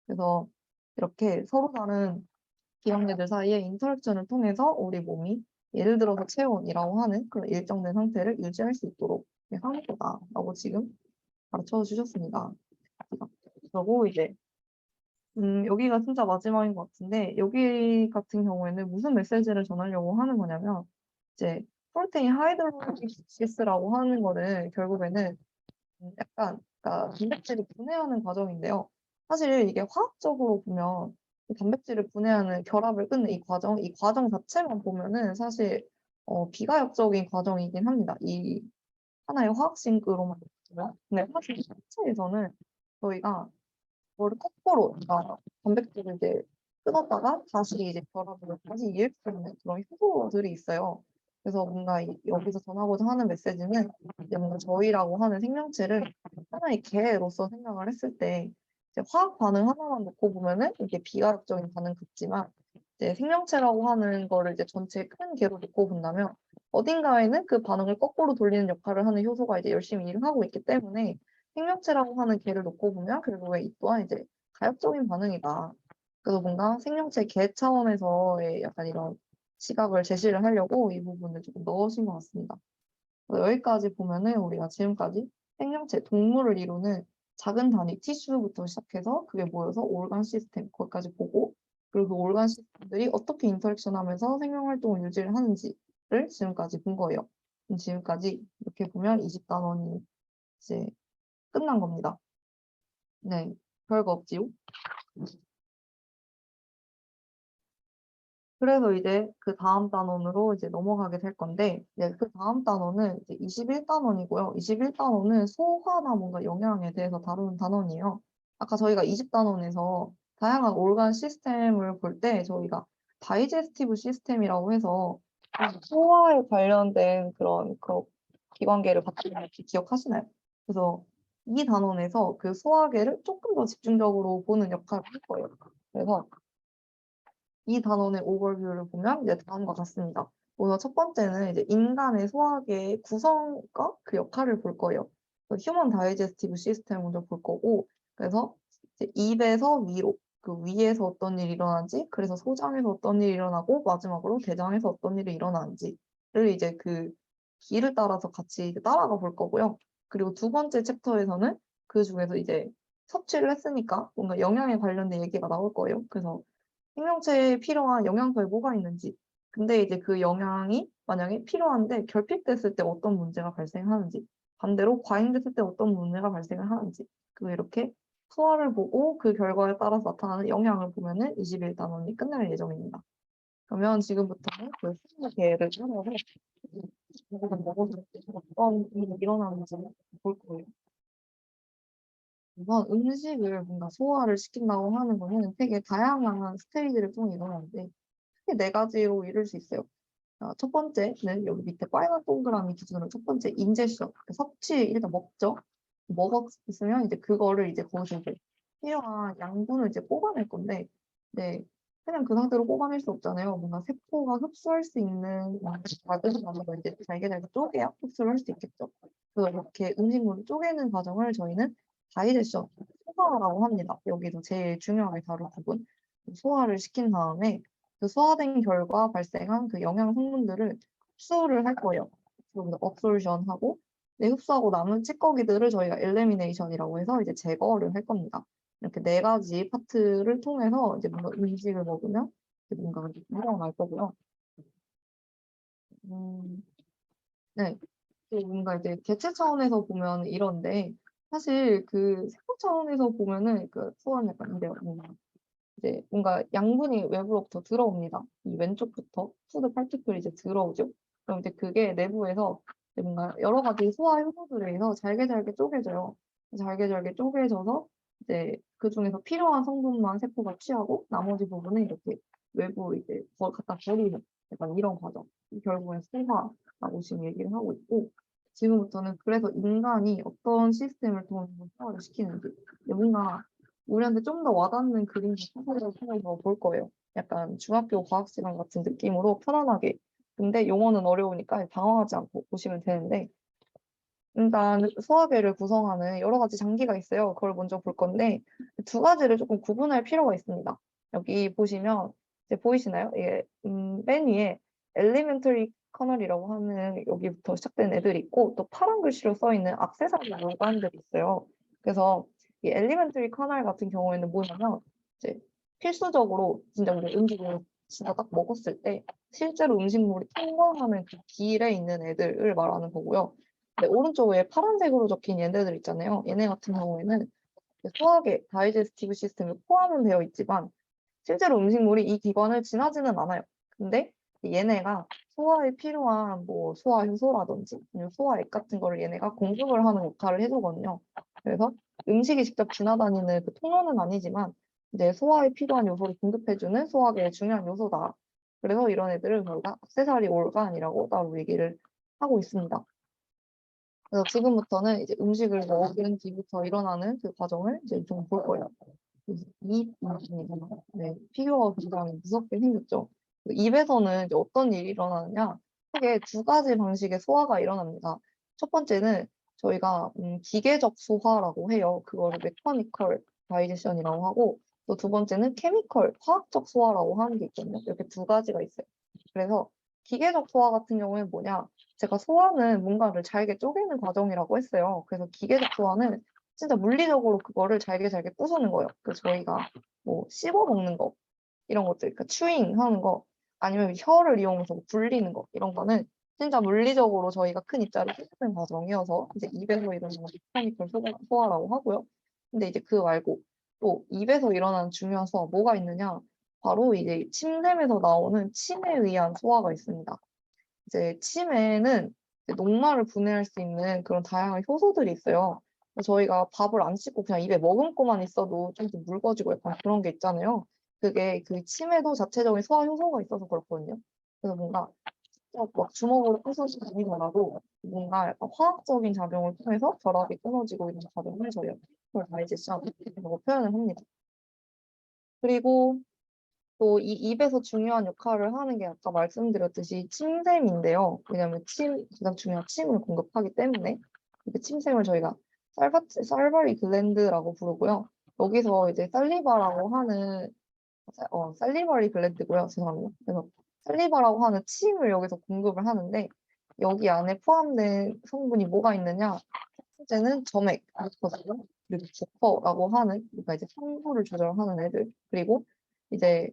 그래서 이렇게 서로 다른 기관계들 사이의 인터랙션을 통해서 우리 몸이 예를 들어서 체온이라고 하는 그런 일정된 상태를 유지할 수 있도록 하는 거다라고 지금 가르쳐 주셨습니다. 그리고 이제 여기가 진짜 마지막인 것 같은데 여기 같은 경우에는 무슨 메시지를 전하려고 하는 거냐면 이제 프로테인 하이드로리시스라고 하는 거는 결국에는 약간 그러니까 단백질을 분해하는 과정인데요. 사실 이게 화학적으로 보면 이 단백질을 분해하는 결합을 끊는 이 과정 자체만 보면은 사실 비가역적인 과정이긴 합니다. 이 하나의 화학 싱크로만 보면. 근데 사실 자체에서는 저희가 그거를 거꾸로 그러니까 단백질을 이제 끊었다가 다시 이제 결합을 다시 이을시키는 그런 효소들이 있어요. 그래서 뭔가 여기서 전하고자 하는 메시지는 이제 뭔가 저희라고 하는 생명체를 하나의 개로서 생각을 했을 때 이제 화학 반응 하나만 놓고 보면은 이게 비가역적인 반응 같지만 이제 생명체라고 하는 거를 이제 전체 큰 개로 놓고 본다면 어딘가에는 그 반응을 거꾸로 돌리는 역할을 하는 효소가 이제 열심히 일을 하고 있기 때문에 생명체라고 하는 개를 놓고 보면 결국에 이 또한 이제 가역적인 반응이다. 그래서 뭔가 생명체 개 차원에서의 약간 이런 시각을 제시를 하려고 이 부분을 조금 넣으신 것 같습니다. 여기까지 보면은 우리가 지금까지 생명체, 동물을 이루는 작은 단위 티슈부터 시작해서 그게 모여서 올간 시스템, 거기까지 보고 그리고 그 올간 시스템들이 어떻게 인터랙션 하면서 생명 활동을 유지를 하는지를 지금까지 본 거예요. 지금까지 이렇게 보면 20단원이 이제 끝난 겁니다. 네, 별거 없지요? 그래서 이제 그 다음 단원으로 이제 넘어가게 될 건데, 이제 그 다음 단원은 이제 21단원이고요. 21단원은 소화나 뭔가 영양에 대해서 다루는 단원이에요. 아까 저희가 20단원에서 다양한 organ 시스템을 볼 때 저희가 다이제스티브 시스템이라고 해서 소화에 관련된 그런 기관계를 봤던 거 혹시 기억하시나요? 그래서 이 단원에서 그 소화계를 조금 더 집중적으로 보는 역할을 할 거예요. 그래서 이 단원의 오버뷰를 보면 이제 다음과 같습니다. 우선 첫 번째는 이제 인간의 소화계의 구성과 그 역할을 볼 거예요. 휴먼 다이제스티브 시스템 먼저 볼 거고, 그래서 이제 입에서 위로, 그 위에서 어떤 일이 일어나는지, 그래서 소장에서 어떤 일이 일어나고, 마지막으로 대장에서 어떤 일이 일어나는지를 이제 그 길을 따라서 같이 이제 따라가 볼 거고요. 그리고 두 번째 챕터에서는 그 중에서 이제 섭취를 했으니까 뭔가 영양에 관련된 얘기가 나올 거예요. 그래서 생명체에 필요한 영양소에 뭐가 있는지, 근데 이제 그 영양이 만약에 필요한데 결핍됐을 때 어떤 문제가 발생하는지, 반대로 과잉됐을 때 어떤 문제가 발생을 하는지, 그 이렇게 소화를 보고 그 결과에 따라서 나타나는 영향을 보면은 21 단원이 끝날 예정입니다. 그러면 지금부터는 그 20개를 따라서 먹었을 때 어떤 일이 일어나는지 볼 거예요. 우선 음식을 뭔가 소화를 시킨다고 하는 거는 되게 다양한 스테이지를 통해 일어나는데 크게 네 가지로 이룰 수 있어요. 첫 번째는 여기 밑에 빨간 동그라미 기준으로 첫 번째 인제션, 섭취 일단 먹죠. 먹었으면 이제 그거를 이제 거기서 이제 필요한 양분을 이제 뽑아낼 건데, 네, 그냥 그 상태로 뽑아낼 수 없잖아요. 뭔가 세포가 흡수할 수 있는 작은 단어로 이제 잘게 잘게 쪼개야 흡수를 할 수 있겠죠. 그래서 이렇게 음식물을 쪼개는 과정을 저희는 다이제션, 소화라고 합니다. 여기서 제일 중요하게 다룰 부분. 소화를 시킨 다음에 그 소화된 결과 발생한 그 영양 성분들을 흡수를 할 거예요. 그래서 absorption 하고, 네, 흡수하고 남은 찌꺼기들을 저희가 elimination이라고 해서 이제 제거를 할 겁니다. 이렇게 네 가지 파트를 통해서 이제 뭔가 음식을 먹으면 이제 뭔가 일어날 거고요. 음, 네. 또 뭔가 이제 개체 차원에서 보면 이런데, 사실 그 세포 차원에서 보면은 그 소화는 약간 이래요. 이제 뭔가 양분이 외부로부터 들어옵니다. 이 왼쪽부터 푸드 파티클이 이제 들어오죠. 그럼 이제 그게 내부에서 이제 뭔가 여러 가지 소화 효소들에 의해서 잘게 잘게 쪼개져요. 잘게 잘게 쪼개져서 이제 그 중에서 필요한 성분만 세포가 취하고 나머지 부분은 이렇게 외부로 이제 갖다 버리는 약간 이런 과정. 결국엔 소화라고 지금 얘기를 하고 있고, 지금부터는 그래서 인간이 어떤 시스템을 통해서 소화를 시키는지, 뭔가 우리한테 좀 더 와닿는 그림 사진을 통해서 볼 거예요. 약간 중학교 과학 시간 같은 느낌으로 편안하게. 근데 용어는 어려우니까 당황하지 않고 보시면 되는데, 일단 소화계를 구성하는 여러 가지 장기가 있어요. 그걸 먼저 볼 건데 두 가지를 조금 구분할 필요가 있습니다. 여기 보시면 이제 보이시나요? 이게 맨 위에 elementary kernel이라고 하는 여기부터 시작된 애들이 있고 또 파란 글씨로 써 있는 액세서리 물관들이 있어요. 그래서 이 elementary kernel 같은 경우에는 뭐냐면 이제 필수적으로 진짜 우리 음식을 진짜 딱 먹었을 때 실제로 음식물이 통과하는 그 길에 있는 애들을 말하는 거고요. 네, 오른쪽 에 파란색으로 적힌 얘네들 있잖아요. 얘네 같은 경우에는 소화계, 다이제스티브 시스템에 포함은 되어 있지만 실제로 음식물이 이 기관을 지나지는 않아요. 근데 얘네가 소화에 필요한 뭐 소화 효소라든지 아니면 소화액 같은 거를 얘네가 공급을 하는 역할을 해주거든요. 그래서 음식이 직접 지나다니는 그 통로는 아니지만 이제 소화에 필요한 요소를 공급해주는 소화계의 중요한 요소다. 그래서 이런 애들을 저희가 액세서리 올간이라고 따로 얘기를 하고 있습니다. 그래서 지금부터는 이제 음식을 먹은 뒤부터 일어나는 그 과정을 이제 좀 볼 거예요. 입 부분이잖아요. 네, 피규어가 굉장히 무섭게 생겼죠. 그 입에서는 이제 어떤 일이 일어나느냐? 크게 두 가지 방식의 소화가 일어납니다. 첫 번째는 저희가 기계적 소화라고 해요. 그거를 메커니컬 다이제션이라고 하고, 또 두 번째는 케미컬, 화학적 소화라고 하는 게 있거든요. 이렇게 두 가지가 있어요. 그래서 기계적 소화 같은 경우에는 뭐냐? 제가 소화는 뭔가를 잘게 쪼개는 과정이라고 했어요. 그래서 기계적 소화는 진짜 물리적으로 그거를 잘게 잘게 부수는 거예요. 그 저희가 뭐 씹어 먹는 거 이런 것들, 그러니까 추잉 하는 거 아니면 혀를 이용해서 뭐 굴리는 거 이런 거는 진짜 물리적으로 저희가 큰 입자를 흡수하는 과정이어서 이제 입에서 일어나는 메카니컬 소화라고 하고요. 근데 이제 그 말고 또 입에서 일어나는 중요한 소화 뭐가 있느냐? 바로 이제 침샘에서 나오는 침에 의한 소화가 있습니다. 이제 침에는 이제 녹말을 분해할 수 있는 그런 다양한 효소들이 있어요. 그래서 저희가 밥을 안 씹고 그냥 입에 머금고만 있어도 좀 더 묽어지고 약간 그런 게 있잖아요. 그게 그 침에도 자체적인 소화 효소가 있어서 그렇거든요. 그래서 뭔가 막 주먹으로 부수지 아니더라도 뭔가 약간 화학적인 작용을 통해서 결합이 끊어지고 있는 과정을 저희가 그걸 다이제션이라고 표현을 합니다. 그리고 또 이 입에서 중요한 역할을 하는 게 아까 말씀드렸듯이 침샘인데요. 왜냐면 가장 중요한 침을 공급하기 때문에 그 침샘을 저희가 살바리 글랜드라고 부르고요. 여기서 이제 살리바라고 하는 살리바리 글랜드고요. 죄송합니다. 그래서 살리바라고 하는 침을 여기서 공급을 하는데 여기 안에 포함된 성분이 뭐가 있느냐? 첫 번째는 점액, 무커스, 그리고 부퍼라고 하는 그러니까 이제 성분을 조절하는 애들 그리고 이제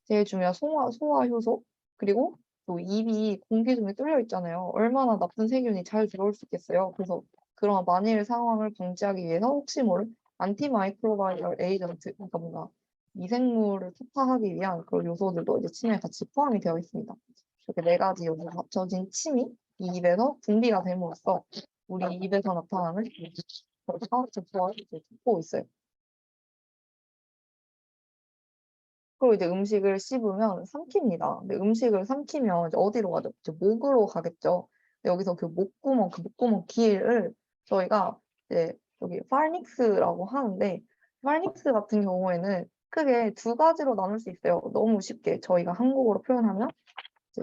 제일 중요한 소화 효소. 그리고 또 입이 공기 중에 뚫려 있잖아요. 얼마나 나쁜 세균이 잘 들어올 수 있겠어요. 그래서 그런 만일 상황을 방지하기 위해서 혹시 모를 안티마이크로바이얼 에이전트, 그러니까 뭔가 미생물을 투파하기 위한 그런 요소들도 이제 침에 같이 포함이 되어 있습니다. 이렇게 네 가지 요소가 합쳐진 침이 이 입에서 분비가 됨으로써 우리 입에서 나타나는 화학적 조화를 이제 돕고 있어요. 그리고 이제 음식을 씹으면 삼킵니다. 근데 음식을 삼키면 이제 어디로 가죠? 이제 목으로 가겠죠. 근데 여기서 그 목구멍 길을 저희가 이제 여기 파닉스라고 하는데, 파닉스 같은 경우에는 크게 두 가지로 나눌 수 있어요. 너무 쉽게 저희가 한국어로 표현하면 이제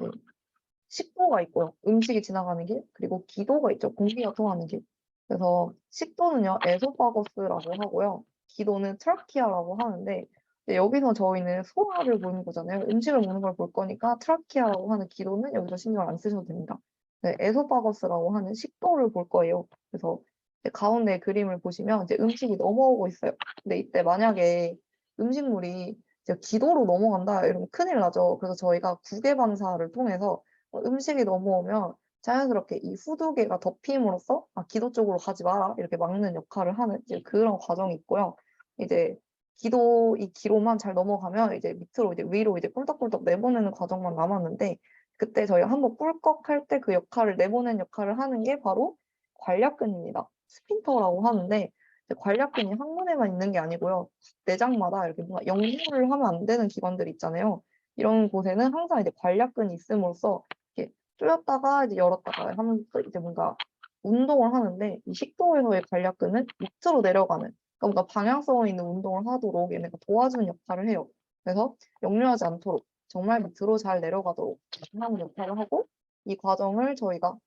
식도가 있고요. 음식이 지나가는 길, 그리고 기도가 있죠. 공기가 통하는 길. 그래서 식도는요, 에소파거스라고 하고요. 기도는 트라키아라고 하는데, 이제 여기서 저희는 소화를 보는 거잖아요. 음식을 먹는 걸 볼 거니까 트라키아라고 하는 기도는 여기서 신경 안 쓰셔도 됩니다. 네, 에소파거스라고 하는 식도를 볼 거예요. 그래서 이제 가운데 그림을 보시면 이제 음식이 넘어오고 있어요. 근데 이때 만약에 음식물이 이제 기도로 넘어간다 이러면 큰일 나죠. 그래서 저희가 구개 반사를 통해서 음식이 넘어오면 자연스럽게 이 후두개가 덮임으로써 기도 쪽으로 가지 마라 이렇게 막는 역할을 하는 이제 그런 과정이 있고요. 이제 이 기로만 잘 넘어가면 이제 밑으로 이제 위로 이제 꿀떡꿀떡 내보내는 과정만 남았는데 그때 저희가 한번 꿀꺽할 때 그 역할을 내보낸 역할을 하는 게 바로 관략근입니다. 스핀터라고 하는데 이제 관략근이 항문에만 있는 게 아니고요. 내장마다 이렇게 뭔가 역류를 하면 안 되는 기관들이 있잖아요. 이런 곳에는 항상 이제 관략근이 있음으로써 이렇게 조였다가 이제 열었다가 하면서 이제 뭔가 운동을 하는데 이 식도에서의 관략근은 밑으로 내려가는 그러니까 뭔가 방향성 있는 운동을 하도록 얘네가 도와주는 역할을 해요. 그래서 역류하지 않도록 정말 밑으로 잘 내려가도록 하는 역할을 하고 이 과정을 저희가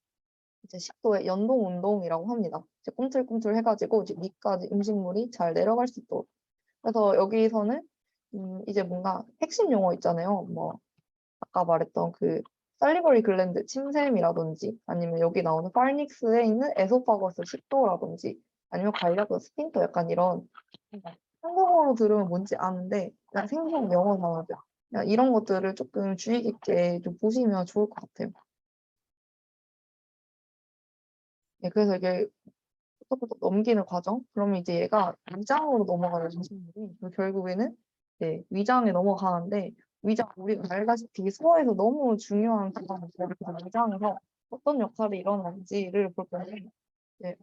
이제 식도의 연동 운동이라고 합니다. 이제 꿈틀꿈틀 해가지고 이제 위까지 음식물이 잘 내려갈 수 있도록. 그래서 여기서는 이제 뭔가 핵심 용어 있잖아요. 뭐 아까 말했던 그 살리버리 글랜드 침샘이라든지 아니면 여기 나오는 파닉스에 있는 에소파거스 식도라든지 아니면 관략근 스핀터 약간 이런 한국어로 들으면 뭔지 아는데 그냥 생소한 영어 단어들 그냥 이런 것들을 조금 주의 깊게 좀 보시면 좋을 것 같아요. 네, 그래서 이게 톡톡톡 넘기는 과정 그러면 이제 얘가 위장으로 넘어가는 음식물이 결국에는 이제 위장에 넘어가는데 위장 우리가 알다시피 소화에서 너무 중요한 기관이죠. 그래서 위장에서 어떤 역할이 일어나는지를 볼 건데 네,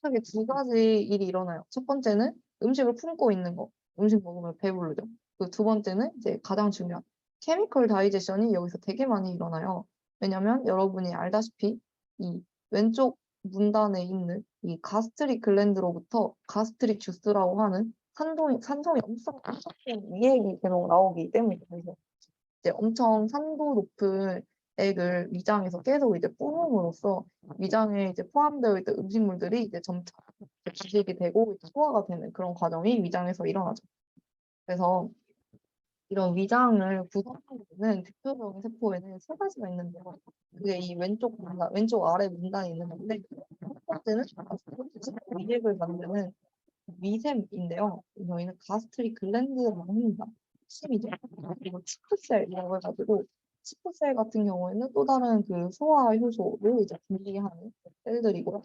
크게 두 가지 일이 일어나요. 첫 번째는 음식을 품고 있는 거. 음식 먹으면 배부르죠. 그 두 번째는 이제 가장 중요한 케미컬 다이제션이 여기서 되게 많이 일어나요. 왜냐면 여러분이 알다시피 이 왼쪽 문단에 있는 이 가스트릭 글랜드로부터 가스트릭 주스라고 하는 산성이 엄청 많은 위액이 계속 나오기 때문에 그래서 이제 엄청 산도 높은 액을 위장에서 계속 이제 뿜음으로써 위장에 이제 포함되어 있던 음식물들이 이제 점차 주식이 되고 이제 소화가 되는 그런 과정이 위장에서 일어나죠. 그래서 이런 위장을 구성하고 있는 대표적인 세포에는 세 가지가 있는데요. 그게 이 왼쪽 아래 문단에 있는 건데, 첫 번째는 위액을 만드는 위샘인데요. 저희는 가스트릭 글랜드라고 합니다. 핵심이죠. 그리고 치프셀이라고 해가지고 치프셀 같은 경우에는 또 다른 그 소화 효소를 이제 분비하는 셀들이고요.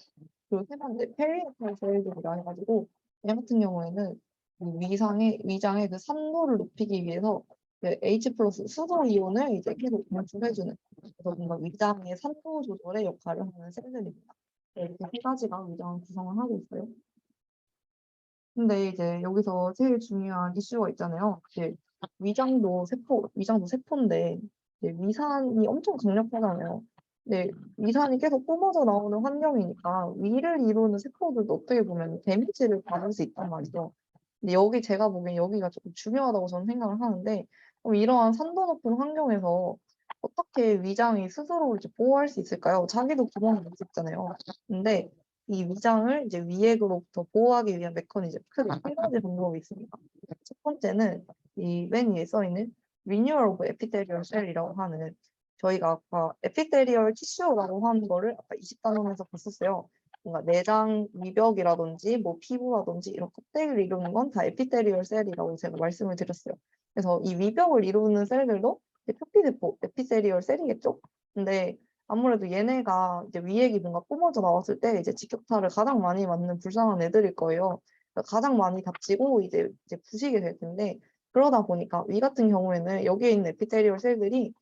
그리고 세 번째 페리네탈 셀들이라 해가지고 얘 같은 경우에는 그 위장의 그 산도를 높이기 위해서 그 H 플러스 수소 이온을 이제 계속 분출해주는 그래서 뭔가 위장의 산도 조절의 역할을 하는 셀들입니다. 네, 이렇게 세 가지가 위장을 구성을 하고 있어요. 근데 이제 여기서 제일 중요한 이슈가 있잖아요. 이제 위장도 세포인데 이제 위산이 엄청 강력하잖아요. 근데 위산이 계속 뿜어져 나오는 환경이니까 위를 이루는 세포들도 어떻게 보면 데미지를 받을 수 있단 말이죠. 근데 제가 보기엔 여기가 조금 중요하다고 저는 생각을 하는데 그럼 이러한 산도 높은 환경에서 어떻게 위장이 스스로 이제 보호할 수 있을까요? 자기도 구멍이 있었잖아요. 근데 이 위장을 이제 위액으로부터 보호하기 위한 메커니즘 크게 세 가지 방법이 있습니다. 첫 번째는 이 맨 위에 써 있는 Renewal of Epithelial Cell이라고 하는 저희가 아까 에피테리얼 티슈라고 하는 거를 아까 20단원에서 봤었어요. 뭔가 내장 위벽이라든지 뭐 피부라든지 이런 껍데기를 이루는 건 다 에피테리얼 셀이라고 제가 말씀을 드렸어요. 그래서 이 위벽을 이루는 셀들도 이제 표피세포, 에피세리얼 셀이겠죠? 근데 아무래도 얘네가 이제 위액이 뭔가 뿜어져 나왔을 때 이제 직격탄을 가장 많이 맞는 불쌍한 애들일 거예요. 그러니까 가장 많이 다치고 이제 부시게 될 텐데 그러다 보니까 위 같은 경우에는 여기에 있는 에피테리얼 셀들이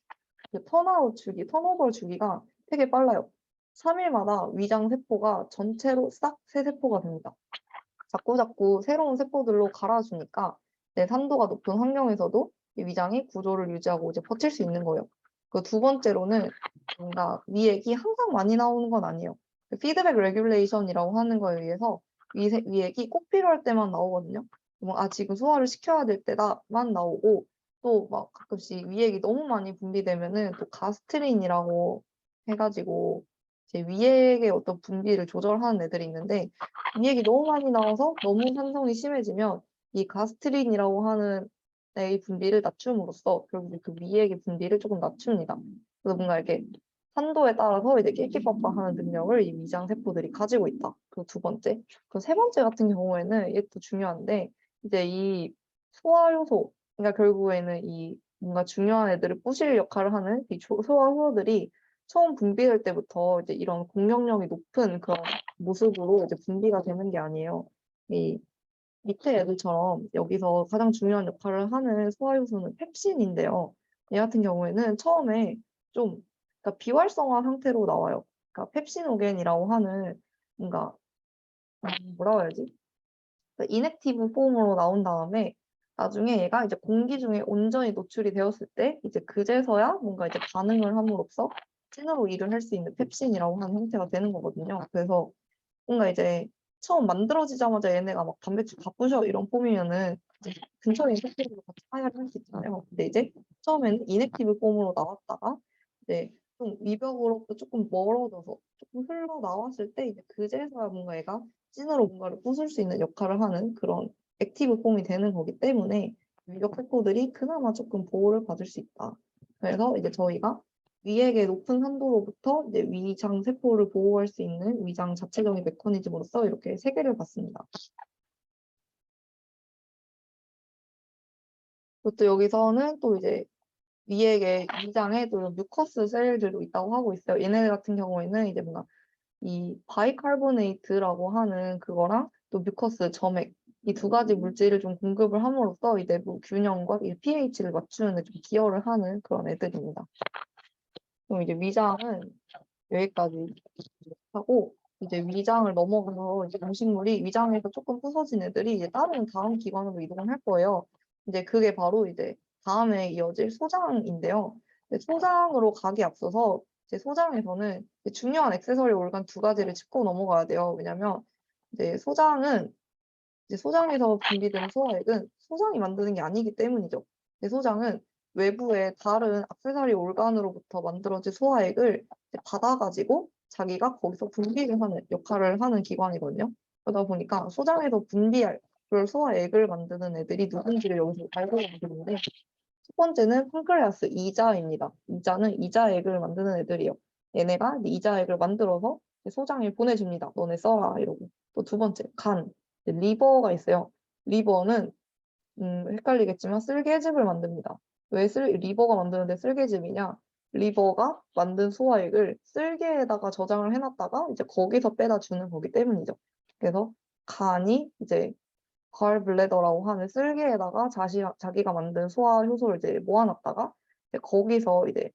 그 턴오버 주기가 되게 빨라요. 3일마다 위장 세포가 전체로 싹 새 세포가 됩니다. 자꾸자꾸 새로운 세포들로 갈아주니까 내 산도가 높은 환경에서도 이 위장이 구조를 유지하고 이제 버틸 수 있는 거예요. 그 두 번째로는 뭔가 위액이 항상 많이 나오는 건 아니에요. 피드백 레귤레이션이라고 하는 거에 의해서 위액이 꼭 필요할 때만 나오거든요. 지금 소화를 시켜야 될 때다만 나오고 또 막 가끔씩 위액이 너무 많이 분비되면은 또 가스트린이라고 해가지고 이제 위액의 어떤 분비를 조절하는 애들이 있는데 위액이 너무 많이 나와서 너무 산성이 심해지면 이 가스트린이라고 하는 의 분비를 낮춤으로써 결국 그 위액의 분비를 조금 낮춥니다. 그래서 뭔가 이렇게 산도에 따라서 이제 낄끼빠빠하는 능력을 이 위장 세포들이 가지고 있다. 그 두 번째. 그 세 번째 같은 경우에는 이게 또 중요한데 이제 이 소화 효소, 그러니까 결국에는 이 뭔가 중요한 애들을 부실 역할을 하는 이 소화 효소들이 처음 분비될 때부터 이제 이런 공격력이 높은 그런 모습으로 이제 분비가 되는 게 아니에요. 이 밑에 애들처럼 여기서 가장 중요한 역할을 하는 소화효소는 펩신인데요. 얘 같은 경우에는 처음에 좀 그러니까 비활성화 상태로 나와요. 그러니까 펩시노겐이라고 하는 뭔가 뭐라고 해야지? 이넥티브 폼으로 나온 다음에 나중에 얘가 이제 공기 중에 온전히 노출이 되었을 때 이제 그제서야 뭔가 이제 반응을 함으로써 찐으로 일을 할 수 있는 펩신이라고 하는 형태가 되는 거거든요. 그래서 뭔가 이제 처음 만들어지자마자 얘네가 막 단백질 다 부셔 이런 폼이면은 이제 근처에 있는 세포들도 같이 파열을 할 수 있잖아요. 근데 이제 처음에는 이넥티브 폼으로 나왔다가 이제 좀 위벽으로부터 조금 멀어져서 조금 흘러나왔을 때 이제 그제서야 뭔가 얘가 찐으로 뭔가를 부술 수 있는 역할을 하는 그런 액티브 폼이 되는 거기 때문에 위벽 세포들이 그나마 조금 보호를 받을 수 있다. 그래서 이제 저희가 위액의 높은 산도로부터 이제 위장 세포를 보호할 수 있는 위장 자체적인 메커니즘으로서 이렇게 세 개를 봤습니다. 그것도 여기서는 또 이제 위액의 위장에 또 뮤커스 셀들도 있다고 하고 있어요. 얘네 같은 경우에는 이제 뭔가 이 바이카보네이트라고 하는 그거랑 또 뮤커스 점액 이 두 가지 물질을 좀 공급을 함으로써 이 내부 균형과 이 pH를 맞추는 데 좀 기여를 하는 그런 애들입니다. 그럼 이제 위장은 여기까지 하고 이제 위장을 넘어가서 이제 음식물이 위장에서 조금 부서진 애들이 이제 다음 기관으로 이동을 할 거예요. 이제 그게 바로 이제 다음에 이어질 소장인데요. 소장으로 가기 앞서서 이제 소장에서는 이제 중요한 액세서리 organ 두 가지를 짚고 넘어가야 돼요. 왜냐면 이제 소장은 이제 소장에서 분비되는 소화액은 소장이 만드는 게 아니기 때문이죠. 소장은 외부의 다른 액세서리 organ으로부터 만들어진 소화액을 받아가지고 자기가 거기서 분비를 하는 역할을 하는 기관이거든요. 그러다 보니까 소장에서 분비할 그런 소화액을 만드는 애들이 누군지를 여기서 알고 계시는데 첫 번째는 판크레아스 이자입니다. 이자는 이자액을 만드는 애들이요. 얘네가 이자액을 만들어서 소장에 보내줍니다. 너네 써라 이러고. 또 두 번째 간, 리버가 있어요. 리버는 헷갈리겠지만 쓸개즙을 만듭니다. 왜 리버가 만드는데 쓸개즙이냐? 리버가 만든 소화액을 쓸개에다가 저장을 해놨다가 이제 거기서 빼다 주는 거기 때문이죠. 그래서 간이 이제 갈블레더라고 하는 쓸개에다가 자기가 만든 소화 효소를 이제 모아놨다가 이제 거기서 이제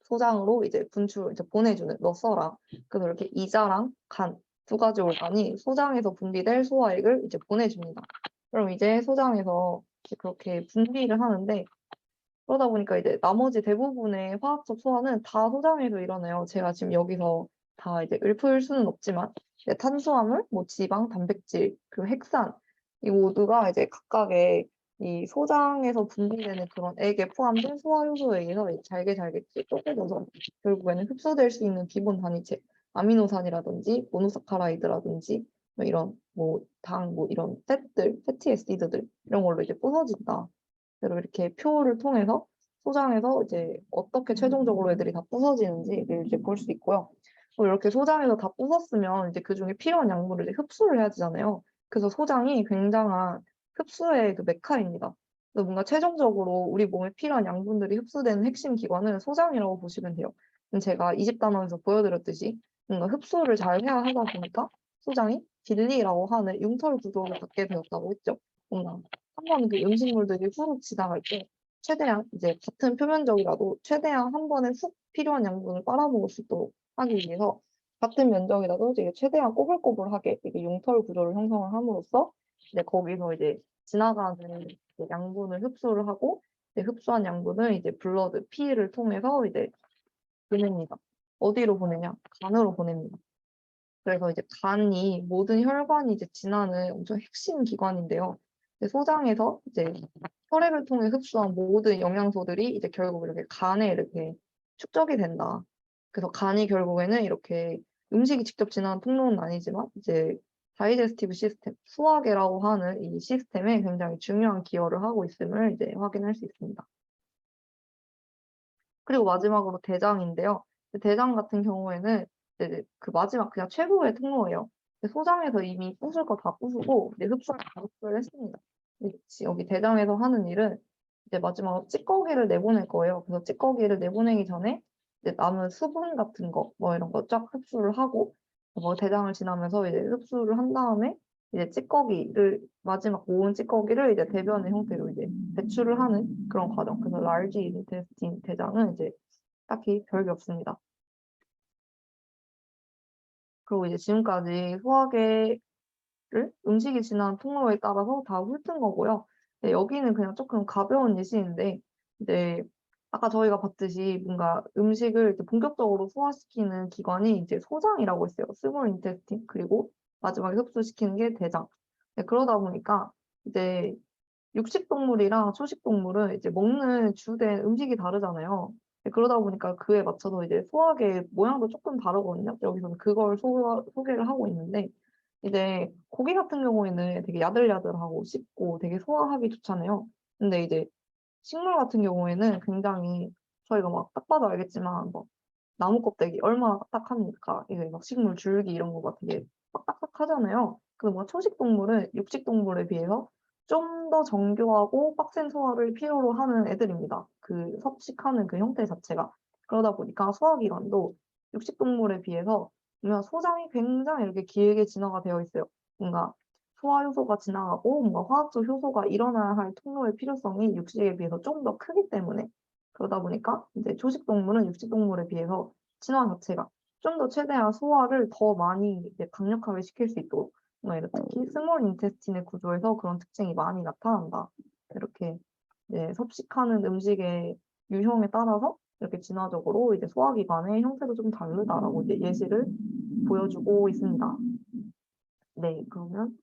소장으로 이제 이제 보내주는 너 써라. 그래서 이렇게 이자랑 간 두 가지 organ이 소장에서 분비될 소화액을 이제 보내줍니다. 그럼 이제 소장에서 이제 그렇게 분비를 하는데 그러다 보니까 이제 나머지 대부분의 화학적 소화는 다 소장에서 일어나요. 제가 지금 여기서 다 이제 읊을 수는 없지만 이제 탄수화물, 뭐 지방, 단백질, 그리고 핵산 이 모두가 이제 각각의 이 소장에서 분비되는 그런 액에 포함된 소화 요소에 의해서 잘게 쪼개져서 결국에는 흡수될 수 있는 기본 단위체 아미노산이라든지 모노사카라이드라든지 뭐 이런 뭐 당 뭐 이런 패티 애시드들 이런 걸로 이제 부서진다. 대로 이렇게 표를 통해서 소장에서 이제 어떻게 최종적으로 애들이 다 부서지는지를 이제 볼 수 있고요. 이렇게 소장에서 다 부쉈으면 이제 그중에 필요한 약물을 이제 흡수를 해야 되잖아요. 그래서 소장이 굉장한 흡수의 그 메카입니다. 그래서 뭔가 최종적으로 우리 몸에 필요한 양분들이 흡수되는 핵심 기관은 소장이라고 보시면 돼요. 제가 20단원에서 보여드렸듯이 뭔가 흡수를 잘 해야 하다 보니까 소장이 빌리라고 하는 융털 구조를 갖게 되었다고 했죠. 뭔가 한 번 그 음식물들이 후룩 지나갈 때 최대한 이제 같은 표면적이라도 최대한 한 번에 훅 필요한 양분을 빨아먹을 수 있도록 하기 위해서 같은 면적이라도 이제 최대한 꼬불꼬불하게 이게 융털 구조를 형성을 함으로써 이제 거기서 이제 지나가는 이제 양분을 흡수를 하고 이제 흡수한 양분을 이제 블러드, 피를 통해서 이제 보냅니다. 어디로 보내냐? 간으로 보냅니다. 그래서 이제 간이 모든 혈관이 이제 지나는 엄청 핵심 기관인데요. 이제 소장에서 이제 혈액을 통해 흡수한 모든 영양소들이 이제 결국 이렇게 간에 이렇게 축적이 된다. 그래서 간이 결국에는 이렇게 음식이 직접 지나는 통로는 아니지만 이제 다이제스티브 시스템, 소화계라고 하는 이 시스템에 굉장히 중요한 기여를 하고 있음을 이제 확인할 수 있습니다. 그리고 마지막으로 대장인데요. 대장 같은 경우에는 이제 그 마지막 그냥 최고의 통로예요. 소장에서 이미 부술 거 다 부수고 이제 흡수를 다 흡수를 했습니다. 여기 대장에서 하는 일은 이제 마지막으로 찌꺼기를 내보낼 거예요. 그래서 찌꺼기를 내보내기 전에 이제 남은 수분 같은 거, 뭐 이런 거 쫙 흡수를 하고 뭐 대장을 지나면서 이제 흡수를 한 다음에 이제 찌꺼기를 마지막 모은 찌꺼기를 이제 대변의 형태로 이제 배출을 하는 그런 과정. 그래서 large intestine 대장은 이제 딱히 별게 없습니다. 그리고 이제 지금까지 소화계를 음식이 지나는 통로에 따라서 다 훑은 거고요. 네, 여기는 그냥 조금 가벼운 예시인데 이제 아까 저희가 봤듯이 뭔가 음식을 이제 본격적으로 소화시키는 기관이 이제 소장이라고 했어요. 스몰 인테스틴 그리고 마지막에 흡수시키는 게 대장. 네, 그러다 보니까 이제 육식 동물이랑 초식 동물은 이제 먹는 주된 음식이 다르잖아요. 네, 그러다 보니까 그에 맞춰서 이제 소화계 모양도 조금 다르거든요. 여기서는 그걸 소개를 하고 있는데 이제 고기 같은 경우에는 되게 야들야들하고 씹고 되게 소화하기 좋잖아요. 근데 이제 식물 같은 경우에는 굉장히 저희가 막 딱 봐도 알겠지만 뭐 나무 껍데기 얼마나 딱딱합니까? 이게 막 식물 줄기 이런 거가 되게 딱딱하잖아요. 그래서 뭔가 초식 동물은 육식 동물에 비해서 좀 더 정교하고 빡센 소화를 필요로 하는 애들입니다. 그 섭식하는 그 형태 자체가. 그러다 보니까 소화기관도 육식 동물에 비해서 보면 소장이 굉장히 이렇게 길게 진화가 되어 있어요. 뭔가 소화 효소가 지나가고 뭔가 화학적 효소가 일어나야 할 통로의 필요성이 육식에 비해서 좀 더 크기 때문에 그러다 보니까 이제 초식 동물은 육식 동물에 비해서 진화 자체가 좀 더 최대한 소화를 더 많이 이제 강력하게 시킬 수 있도록 뭐 이렇게 특히 스몰 인테스틴의 구조에서 그런 특징이 많이 나타난다. 이렇게 이제 섭식하는 음식의 유형에 따라서 이렇게 진화적으로 이제 소화기관의 형태도 좀 다르다라고 이제 예시를 보여주고 있습니다. 네, 그러면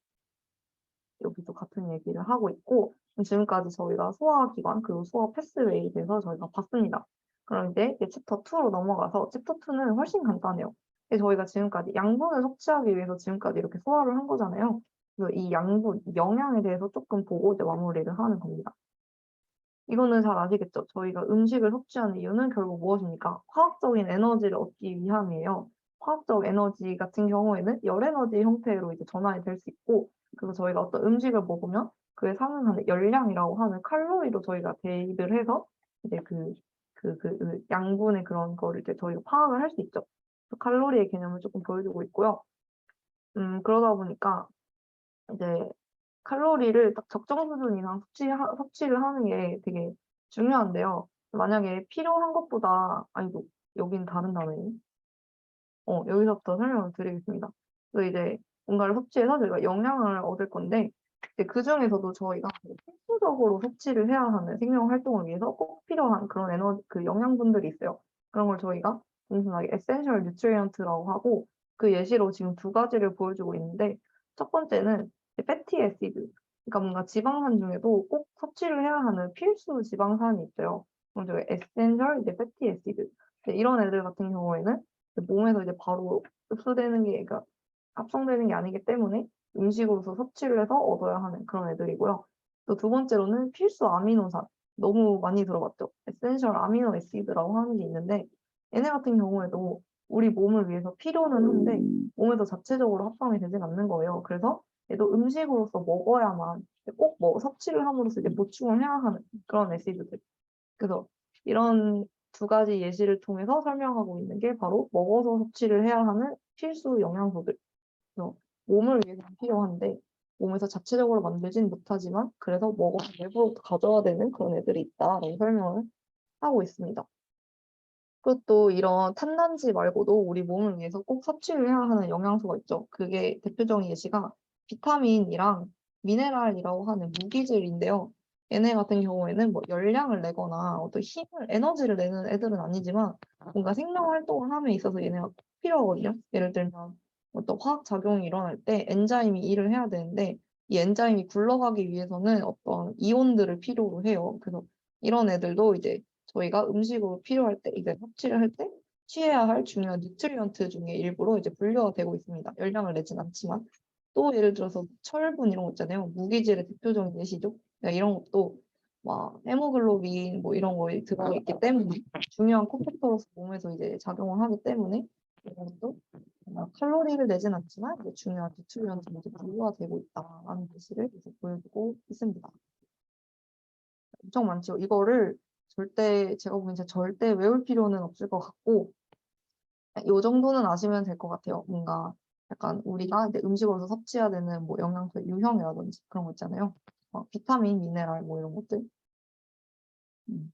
여기도 같은 얘기를 하고 있고 지금까지 저희가 소화기관 그리고 소화 패스웨이에 대해서 저희가 봤습니다. 그럼 이제 챕터 2로 넘어가서 챕터 2는 훨씬 간단해요. 저희가 지금까지 양분을 섭취하기 위해서 지금까지 이렇게 소화를 한 거잖아요. 그래서 이 양분, 영양에 대해서 조금 보고 이제 마무리를 하는 겁니다. 이거는 잘 아시겠죠? 저희가 음식을 섭취하는 이유는 결국 무엇입니까? 화학적인 에너지를 얻기 위함이에요. 화학적 에너지 같은 경우에는 열 에너지 형태로 이제 전환이 될 수 있고, 그리고 저희가 어떤 음식을 먹으면 그에 상응하는 열량이라고 하는 칼로리로 저희가 대입을 해서 이제 그 양분의 그런 거를 이제 저희가 파악을 할 수 있죠. 칼로리의 개념을 조금 보여주고 있고요. 그러다 보니까 이제 칼로리를 딱 적정 수준 이상 섭취를 하는 게 되게 중요한데요. 만약에 필요한 것보다, 아이고, 여긴 다른 단어네. 여기서부터 설명을 드리겠습니다. 그래서 이제 뭔가를 섭취해서 저희가 영양을 얻을 건데, 이제 그중에서도 저희가 필수적으로 섭취를 해야 하는 생명 활동을 위해서 꼭 필요한 그런 그 영양분들이 있어요. 그런 걸 저희가 단순하게 에센셜 뉴트리언트라고 하고, 그 예시로 지금 두 가지를 보여주고 있는데, 첫 번째는 패티 애시드. 그러니까 뭔가 지방산 중에도 꼭 섭취를 해야 하는 필수 지방산이 있어요. 먼저 에센셜 이제 패티 애시드. 이런 애들 같은 경우에는 몸에서 이제 바로 흡수되는 게, 그러니까 합성되는 게 아니기 때문에 음식으로서 섭취를 해서 얻어야 하는 그런 애들이고요. 또 두 번째로는 필수 아미노산. 너무 많이 들어봤죠? 에센셜 아미노 애시드라고 하는 게 있는데 얘네 같은 경우에도 우리 몸을 위해서 필요는 한데 몸에서 자체적으로 합성이 되진 않는 거예요. 그래서 얘도 음식으로서 먹어야만 꼭 섭취를 함으로써 이제 보충을 해야 하는 그런 에시드들. 그래서 이런 두 가지 예시를 통해서 설명하고 있는 게 바로 먹어서 섭취를 해야 하는 필수 영양소들. 그래서 몸을 위해서 필요한데 몸에서 자체적으로 만들진 못하지만 그래서 먹어서 외부로부터 가져와야 되는 그런 애들이 있다라고 설명을 하고 있습니다. 그것도 이런 탄단지 말고도 우리 몸을 위해서 꼭 섭취를 해야 하는 영양소가 있죠. 그게 대표적인 예시가 비타민이랑 미네랄이라고 하는 무기질인데요. 얘네 같은 경우에는 뭐 열량을 내거나 어떤 힘을, 에너지를 내는 애들은 아니지만 뭔가 생명 활동을 함에 있어서 얘네가 꼭 필요하거든요. 예를 들면 어떤 화학 작용이 일어날 때 엔자임이 일을 해야 되는데 이 엔자임이 굴러가기 위해서는 어떤 이온들을 필요로 해요. 그래서 이런 애들도 이제 저희가 음식으로 필요할 때, 이제 섭취를 할 때 취해야 할 중요한 뉴트리언트 중에 일부로 이제 분류가 되고 있습니다. 열량을 내진 않지만. 또 예를 들어서 철분 이런 거 있잖아요. 무기질의 대표적인 예시죠. 그러니까 이런 것도 막 헤모글로빈 뭐 이런 거에 들어가 있기 때문에 중요한 코팩터로서 몸에서 이제 작용을 하기 때문에 이런 것도 칼로리를 내진 않지만 이제 중요한 뉴트리언트로 이제 분류가 되고 있다라는 예시를 이제 보여주고 있습니다. 엄청 많죠. 이거를 절대 제가 보기엔 진짜 절대 외울 필요는 없을 것 같고 요 정도는 아시면 될 것 같아요. 뭔가 약간 우리가 이제 음식으로서 섭취해야 되는 뭐 영양소 유형이라든지 그런 거 있잖아요. 비타민, 미네랄 뭐 이런 것들. 음.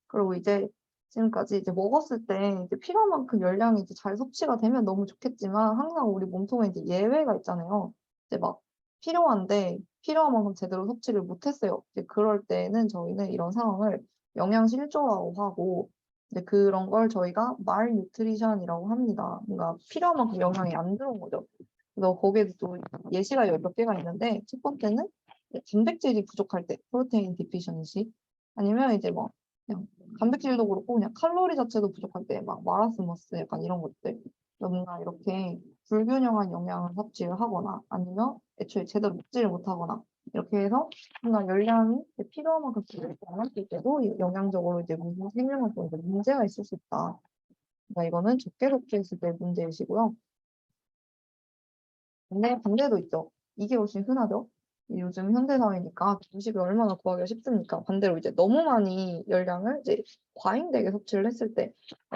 그리고 이제 지금까지 이제 먹었을 때 이제 필요한 만큼 열량이 이제 잘 섭취가 되면 너무 좋겠지만 항상 우리 몸통에 이제 예외가 있잖아요. 이제 막 필요한데 필요한 만큼 제대로 섭취를 못했어요. 이제 그럴 때는 저희는 이런 상황을 영양실조라고 하고 이제 그런 걸 저희가 말뉴트리션이라고 합니다. 뭔가 필요한 만큼 영양이 안 들어온 거죠. 그래서 거기에도 또 예시가 몇 개가 있는데 첫 번째는 단백질이 부족할 때 프로테인 디피션시 아니면 이제 뭐 그냥 단백질도 그렇고 그냥 칼로리 자체도 부족할 때 막 마라스머스 약간 이런 것들 뭔가 이렇게 불균형한 영양을 섭취를 하거나 아니면 애초에 제대로 먹지를 못하거나 이렇게 해서 뭔가 열량이 필요한 만큼 섭취를 안 했을 때도 영양적으로 이제 생명활동에 문제가 있을 수 있다. 그러니까 이거는 적게 섭취했을 때 문제이시고요. 근데 반대도 있죠. 이게 훨씬 흔하죠. 요즘 현대사회니까 음식을 얼마나 구하기가 쉽습니까? 반대로 이제 너무 많이 열량을 이제 과잉되게 섭취를 했을 때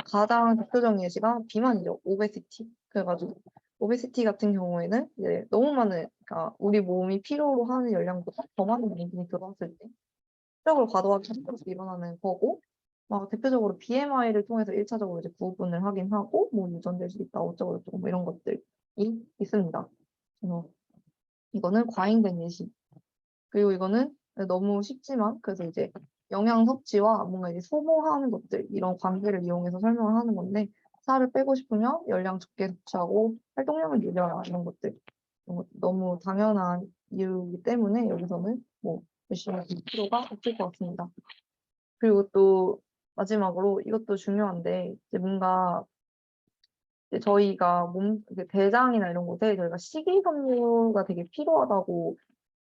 가장 대표적인 예시가 비만이죠. 오베시티. 그래가지고 오베시티 같은 경우에는 이제 너무 많은 그러니까 우리 몸이 필요로 하는 열량보다 더 많은 부분이 들어왔을 때 시력을 과도하게 힘들어서 일어나는 거고 막 대표적으로 BMI를 통해서 1차적으로 이제 구분을 하긴 하고 뭐 유전될 수 있다 어쩌고 저쩌고 뭐 이런 것들이 있습니다. 그래서 이거는 과잉된 예시. 그리고 이거는 너무 쉽지만 그래서 이제 영양 섭취와 뭔가 이제 소모하는 것들 이런 관계를 이용해서 설명을 하는 건데 살을 빼고 싶으면 열량 적게 섭취하고 활동량을 늘려라 이런 것들 너무 당연한 이유이기 때문에 여기서는 뭐 열심히 할 필요가 없을 것 같습니다. 그리고 또 마지막으로 이것도 중요한데 이제 뭔가 이제 저희가 이제 대장이나 이런 곳에 저희가 식이섬유가 되게 필요하다고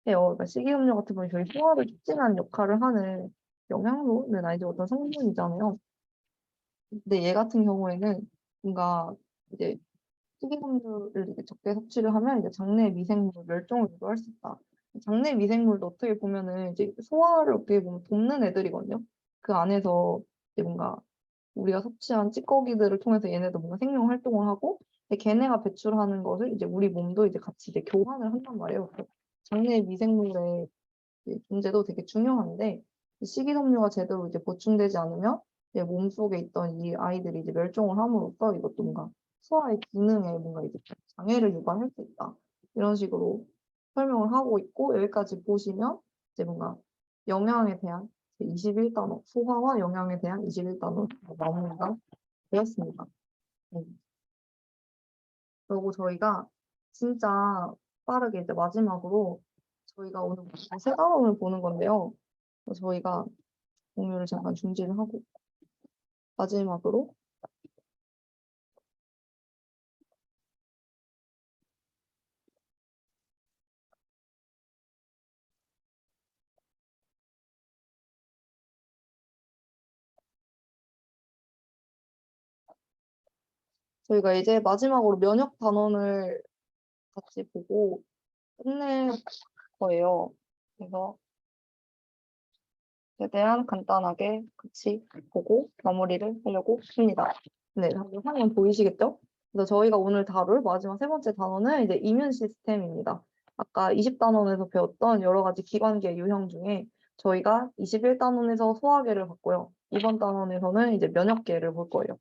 해요. 그러니까 식이섬유 같은 경우에 저희 소화를 촉진하는 역할을 하는 영양소는 아니죠. 어떤 성분이잖아요. 근데 얘 같은 경우에는 뭔가 이제 식이섬유를 이렇게 적게 섭취를 하면 이제 장내 미생물 멸종을 유도할 수 있다. 장내 미생물도 어떻게 보면은 이제 소화를 어떻게 보면 돕는 애들이거든요. 그 안에서 이제 뭔가 우리가 섭취한 찌꺼기들을 통해서 얘네도 뭔가 생명 활동을 하고 걔네가 배출하는 것을 이제 우리 몸도 이제 같이 이제 교환을 한단 말이에요. 그래서 장내 미생물의 존재도 되게 중요한데 식이섬유가 제대로 이제 보충되지 않으면 이제 몸속에 있던 이 아이들이 이제 멸종을 함으로써 이것도 뭔가 소화의 기능에 뭔가 이제 장애를 유발할 수 있다. 이런 식으로 설명을 하고 있고 여기까지 보시면 이제 뭔가 영양에 대한 21단어, 소화와 영양에 대한 21단어 마무리가 되었습니다. 네. 그리고 저희가 진짜 빠르게 이제 마지막으로 저희가 오늘 세 단원을 보는 건데요. 저희가 공유를 잠깐 중지를 하고 마지막으로 저희가 이제 마지막으로 면역 단원을 같이 보고 끝낼 거예요. 그래서 최대한 간단하게 같이 보고 마무리를 하려고 합니다. 네, 화면 보이시겠죠? 그래서 저희가 오늘 다룰 마지막 세 번째 단어는 이제 이뮨 시스템입니다. 아까 20단원에서 배웠던 여러 가지 기관계 유형 중에 저희가 21단원에서 소화계를 봤고요. 이번 단원에서는 이제 면역계를 볼 거예요.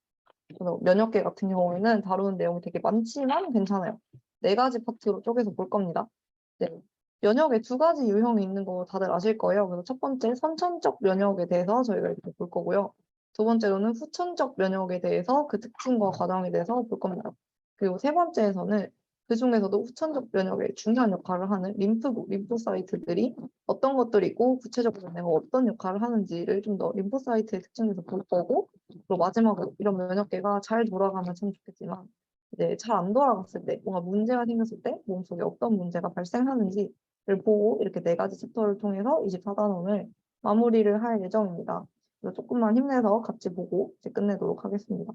그래서 면역계 같은 경우에는 다루는 내용이 되게 많지만 괜찮아요. 네 가지 파트로 쪼개서 볼 겁니다. 네. 면역에 두 가지 유형이 있는 거 다들 아실 거예요. 그래서 첫 번째 선천적 면역에 대해서 저희가 이렇게 볼 거고요. 두 번째로는 후천적 면역에 대해서 그 특징과 과정에 대해서 볼 겁니다. 그리고 세 번째에서는 그 중에서도 후천적 면역에 중요한 역할을 하는 림프구, 림포사이트들이 어떤 것들이 있고 구체적으로 내가 어떤 역할을 하는지를 좀 더 림포사이트의 특징에서 볼 거고, 그리고 마지막으로 이런 면역계가 잘 돌아가면 참 좋겠지만 이제 잘 안 돌아갔을 때 뭔가 문제가 생겼을 때 몸속에 어떤 문제가 발생하는지를 보고 이렇게 네 가지 챕터를 통해서 24단원을 마무리를 할 예정입니다. 그래서 조금만 힘내서 같이 보고 이제 끝내도록 하겠습니다.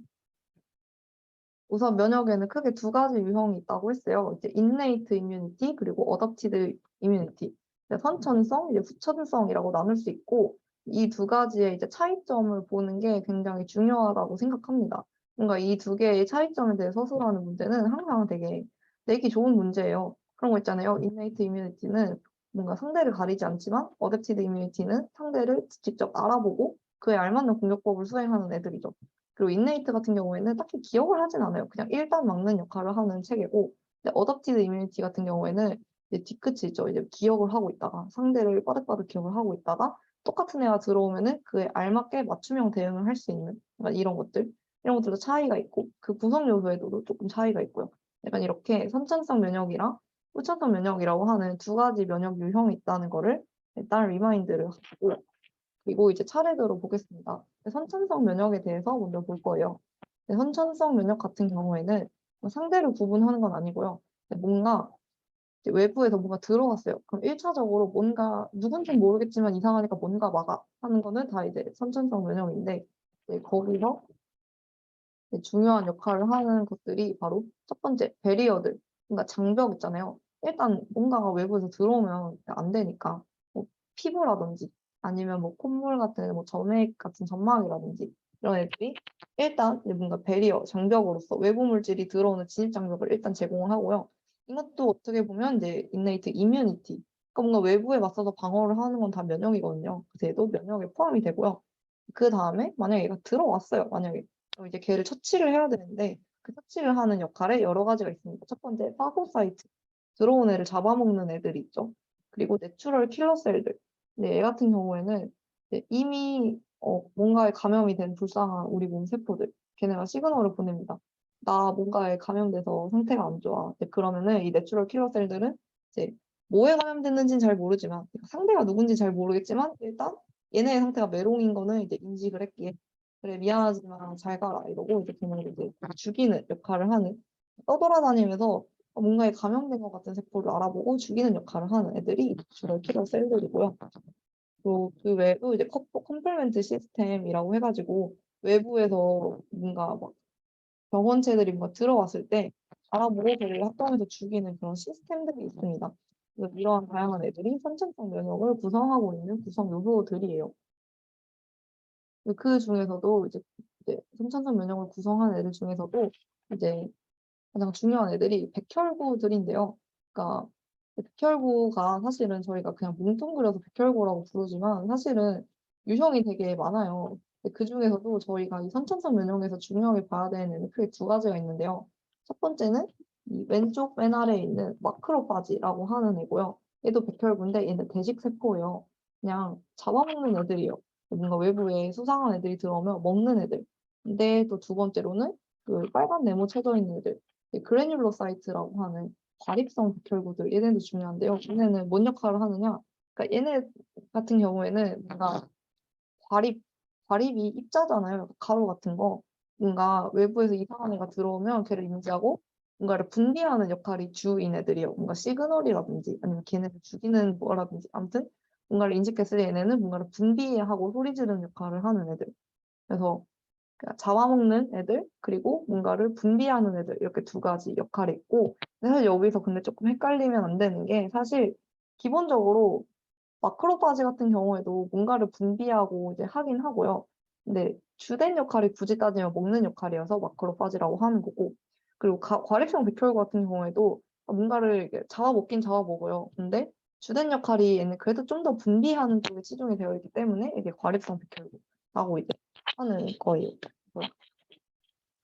우선 면역에는 크게 두 가지 유형이 있다고 했어요. 이제 innate immunity 그리고 adaptive immunity. 선천성, 이제 후천성이라고 나눌 수 있고 이 두 가지의 이제 차이점을 보는 게 굉장히 중요하다고 생각합니다. 뭔가 이 두 개의 차이점에 대해 서술하는 문제는 항상 되게 내기 좋은 문제예요. 그런 거 있잖아요. innate immunity는 뭔가 상대를 가리지 않지만 adaptive immunity는 상대를 직접 알아보고 그에 알맞는 공격법을 수행하는 애들이죠. 그리고 인네이트 같은 경우에는 딱히 기억을 하진 않아요. 그냥 일단 막는 역할을 하는 체계고, 어댑티드 이뮤니티 같은 경우에는 이제 뒤끝이 있죠. 이제 기억을 하고 있다가 상대를 빠득빠득 기억을 하고 있다가 똑같은 애가 들어오면은 그에 알맞게 맞춤형 대응을 할 수 있는 약간 이런 것들도 차이가 있고 그 구성 요소에도 조금 차이가 있고요. 약간 이렇게 선천성 면역이랑 후천성 면역이라고 하는 두 가지 면역 유형이 있다는 거를 일단 리마인드를 하고, 그리고 이제 차례대로 보겠습니다. 선천성 면역에 대해서 먼저 볼 거예요. 선천성 면역 같은 경우에는 뭐 상대를 구분하는 건 아니고요. 뭔가 이제 외부에서 뭔가 들어왔어요. 그럼 1차적으로 뭔가 누군지는 모르겠지만 이상하니까 뭔가 막아 하는 거는 다 이제 선천성 면역인데, 거기서 중요한 역할을 하는 것들이 바로 첫 번째 베리어들, 그러니까 장벽 있잖아요. 일단 뭔가가 외부에서 들어오면 안 되니까 뭐 피부라든지 아니면 뭐 콧물 같은 뭐 점액 같은 점막이라든지 이런 애들이 일단 이제 뭔가 베리어 장벽으로서 외부 물질이 들어오는 진입 장벽을 일단 제공을 하고요. 이것도 어떻게 보면 이제 인네이트 이뮤니티, 그러니까 뭔가 외부에 맞서서 방어를 하는 건 다 면역이거든요. 그래서 얘도 면역에 포함이 되고요. 그 다음에 만약에 얘가 들어왔어요. 만약에 이제 걔를 처치를 해야 되는데 그 처치를 하는 역할에 여러 가지가 있습니다. 첫 번째, 파고사이트. 들어온 애를 잡아먹는 애들이 있죠. 그리고 내추럴 킬러 셀들. 근데 얘 같은 경우에는 이제 이미 뭔가에 감염이 된 불쌍한 우리 몸 세포들. 걔네가 시그널을 보냅니다. 나 뭔가에 감염돼서 상태가 안 좋아. 이제 그러면은 이 내추럴 킬러 셀들은 이제 뭐에 감염됐는지는 잘 모르지만 상대가 누군지 잘 모르겠지만 일단 얘네의 상태가 메롱인 거는 이제 인식을 했기에 그래 미안하지만 잘 가라 이러고 이제 걔네를 이제 죽이는 역할을 하는, 떠돌아다니면서 뭔가에 감염된 것 같은 세포를 알아보고 죽이는 역할을 하는 애들이 주로 킬러 셀들이고요. 그리고 그 외에도 이제 컴플멘트 시스템이라고 해가지고 외부에서 뭔가 막 병원체들이 뭔가 들어왔을 때 알아보고 걔를 합동해서 죽이는 그런 시스템들이 있습니다. 그래서 이러한 다양한 애들이 선천성 면역을 구성하고 있는 구성 요소들이에요. 그 중에서도 이제 선천성 면역을 구성하는 애들 중에서도 이제 가장 중요한 애들이 백혈구들인데요. 그러니까 백혈구가 사실은 저희가 그냥 뭉뚱그려서 백혈구라고 부르지만 사실은 유형이 되게 많아요. 그 중에서도 저희가 이 선천성 면역에서 중요하게 봐야 되는 애는 크게 두 가지가 있는데요. 첫 번째는 이 왼쪽 맨 아래에 있는 마크로파지라고 하는 애고요. 얘도 백혈구인데 얘는 대식세포예요. 그냥 잡아먹는 애들이에요. 뭔가 외부에 수상한 애들이 들어오면 먹는 애들. 근데 또 두 번째로는 그 빨간 네모 쳐져 있는 애들. 그래뉼로사이트라고 하는 과립성 백혈구들, 얘네도 중요한데요. 얘네는 뭔 역할을 하느냐? 그러니까 얘네 같은 경우에는 뭔가 과립, 과립이 입자잖아요. 가루 같은 거. 뭔가 외부에서 이상한 애가 들어오면 걔를 인지하고 뭔가를 분비하는 역할이 주인 애들이요. 뭔가 시그널이라든지 아니면 걔네를 죽이는 뭐라든지 아무튼 뭔가를 인식했을 때 얘네는 뭔가를 분비하고 소리 지르는 역할을 하는 애들. 그래서 그러니까 잡아먹는 애들, 그리고 뭔가를 분비하는 애들, 이렇게 두 가지 역할이 있고, 사실 여기서 근데 조금 헷갈리면 안 되는 게, 사실 기본적으로 마크로파지 같은 경우에도 뭔가를 분비하고 이제 하긴 하고요. 근데 주된 역할이 굳이 따지면 먹는 역할이어서 마크로파지라고 하는 거고, 그리고 과립성 백혈구 같은 경우에도 뭔가를 이렇게 잡아먹긴 잡아먹어요. 근데 주된 역할이 얘는 그래도 좀 더 분비하는 쪽에 치중이 되어 있기 때문에 이게 과립성 백혈구라고 이제 하는 거예요.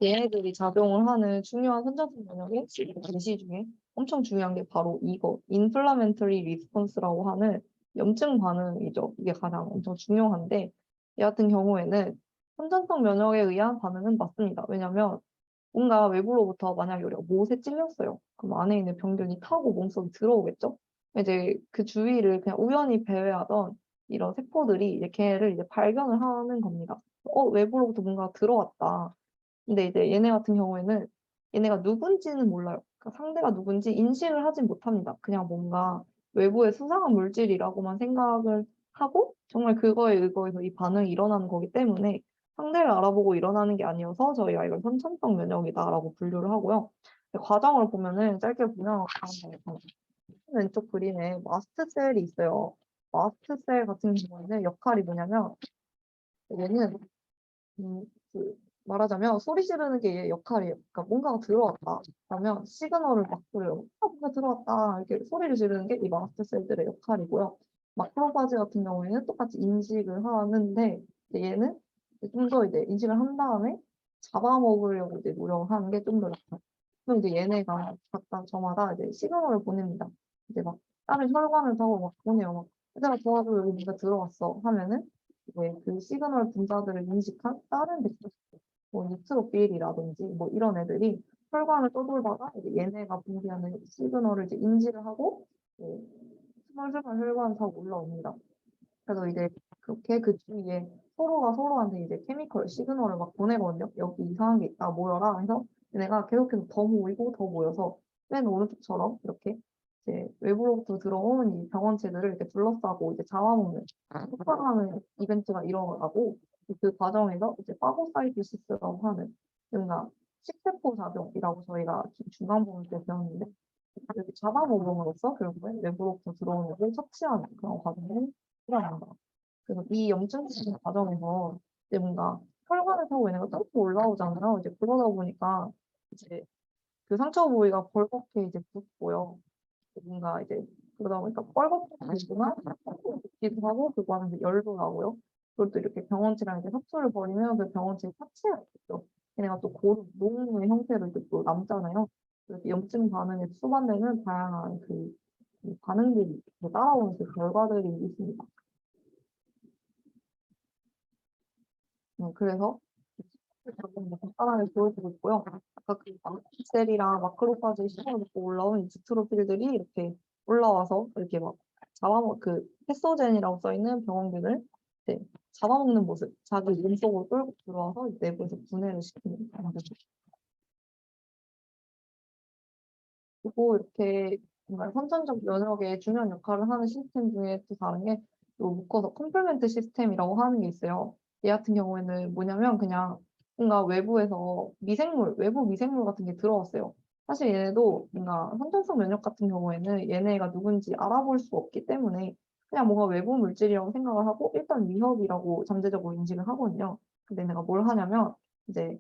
얘네들이 작용을 하는 중요한 선천성 면역의 예시 중에 엄청 중요한 게 바로 이거 인플라멘터리 리스폰스라고 하는 염증 반응이죠. 이게 가장 엄청 중요한데 얘 같은 경우에는 선천성 면역에 의한 반응은 맞습니다. 왜냐하면 뭔가 외부로부터 만약에 우리가 못에 찔렸어요. 그럼 안에 있는 병균이 타고 몸속에 들어오겠죠. 이제 그 주위를 그냥 우연히 배회하던 이런 세포들이 이제 걔를 이제 발견을 하는 겁니다. 외부로부터 뭔가 들어왔다. 근데 이제 얘네 같은 경우에는 얘네가 누군지는 몰라요. 그러니까 상대가 누군지 인식을 하진 못합니다. 그냥 뭔가 외부의 수상한 물질이라고만 생각을 하고 정말 그거에 의거해서 이 반응이 일어나는 거기 때문에 상대를 알아보고 일어나는 게 아니어서 저희가 이걸 선천성 면역이다라고 분류를 하고요. 과정을 보면은 짧게 보면 왼쪽 그림에 마스트셀이 있어요. 마스트셀 같은 경우에는 역할이 뭐냐면 얘는 음, 그 말하자면 소리 지르는 게 얘 역할이에요. 그러니까 뭔가가 들어왔다. 그러면 시그널을 막 줘요. 뭔가 들어왔다. 이렇게 소리를 지르는 게 이 마스터 셀들의 역할이고요. 마크로파지 같은 경우에는 똑같이 인식을 하는데 이제 얘는 좀 더 이제 인식을 한 다음에 잡아먹으려고 이제 노력을 하는 게 좀 더 낫다. 그럼 이제 얘네가 각각 저마다 이제 시그널을 보냅니다. 이제 막 다른 혈관을 타고 막 보내요. 막 얘들아 도와줘 여기 누가 들어왔어 하면은 이제 그 시그널 분자들을 인식한 다른 벡터, 뭐 뉴트로필이라든지 뭐 이런 애들이 혈관을 떠돌다가 이제 얘네가 분비하는 시그널을 이제 인지를 하고 네, 스멀스멀 혈관을 타고 올라옵니다. 그래서 이제 그렇게 그 주위에 서로가 서로한테 이제 케미컬 시그널을 막 보내거든요. 여기 이상한 게 있다 모여라 해서 얘네가 계속해서 더 모이고 더 모여서 맨 오른쪽처럼 이렇게 이제 외부로부터 들어온 이 병원체들을 이렇게 둘러싸고 이제 잡아먹는 폭발하는 이벤트가 일어나고 그 과정에서 이제 파고사이토시스라고 하는 뭔가 식세포 작용이라고 저희가 중간부분 때 배웠는데 이렇게 잡아먹음으로써 결국엔 외부로부터 들어오는 걸 섭취하는 그런 과정이 일어난다. 그래서 이 염증 치료 과정에서 이제 뭔가 혈관을 타고 얘네가 뚫고 올라오잖아요. 이제 그러다 보니까 이제 그 상처 부위가 벌겋게 이제 붓고요. 뭔가 이제 그러다 보니까 뻘겋게지만 붓기도 하고 그거 하면 이제 열도 나고요. 그리고 또 이렇게 병원체랑 이제 흡수를 벌이면 그 병원체 파츠가 있죠. 걔네가 또 고루 농의 형태로 이제 또 남잖아요. 그래서 염증 반응에 수반되는 다양한 그 반응들이 따라오는 그 결과들이 있습니다. 그래서 조금 간단하게 보여주고 있고요. 아까 그 셀이랑 마크로파지 시간을 놓고 올라온 이스트로필들이 이렇게 올라와서 이렇게 막 그 패소젠이라고 써 있는 병원균을 이제 잡아먹는 모습, 자기 몸속으로 끌고 들어와서 내부에서 분해를 시키는 거죠. 그리고 이렇게 뭔가 선천적 면역에 중요한 역할을 하는 시스템 중에 또 다른 게 또 묶어서 컴플멘트 시스템이라고 하는 게 있어요. 얘 같은 경우에는 뭐냐면 그냥 뭔가 외부에서 외부 미생물 같은 게 들어왔어요. 사실 얘네도 뭔가 선천성 면역 같은 경우에는 얘네가 누군지 알아볼 수 없기 때문에 그냥 뭔가 외부 물질이라고 생각을 하고 일단 위협이라고 잠재적으로 인식을 하거든요. 근데 내가 뭘 하냐면 이제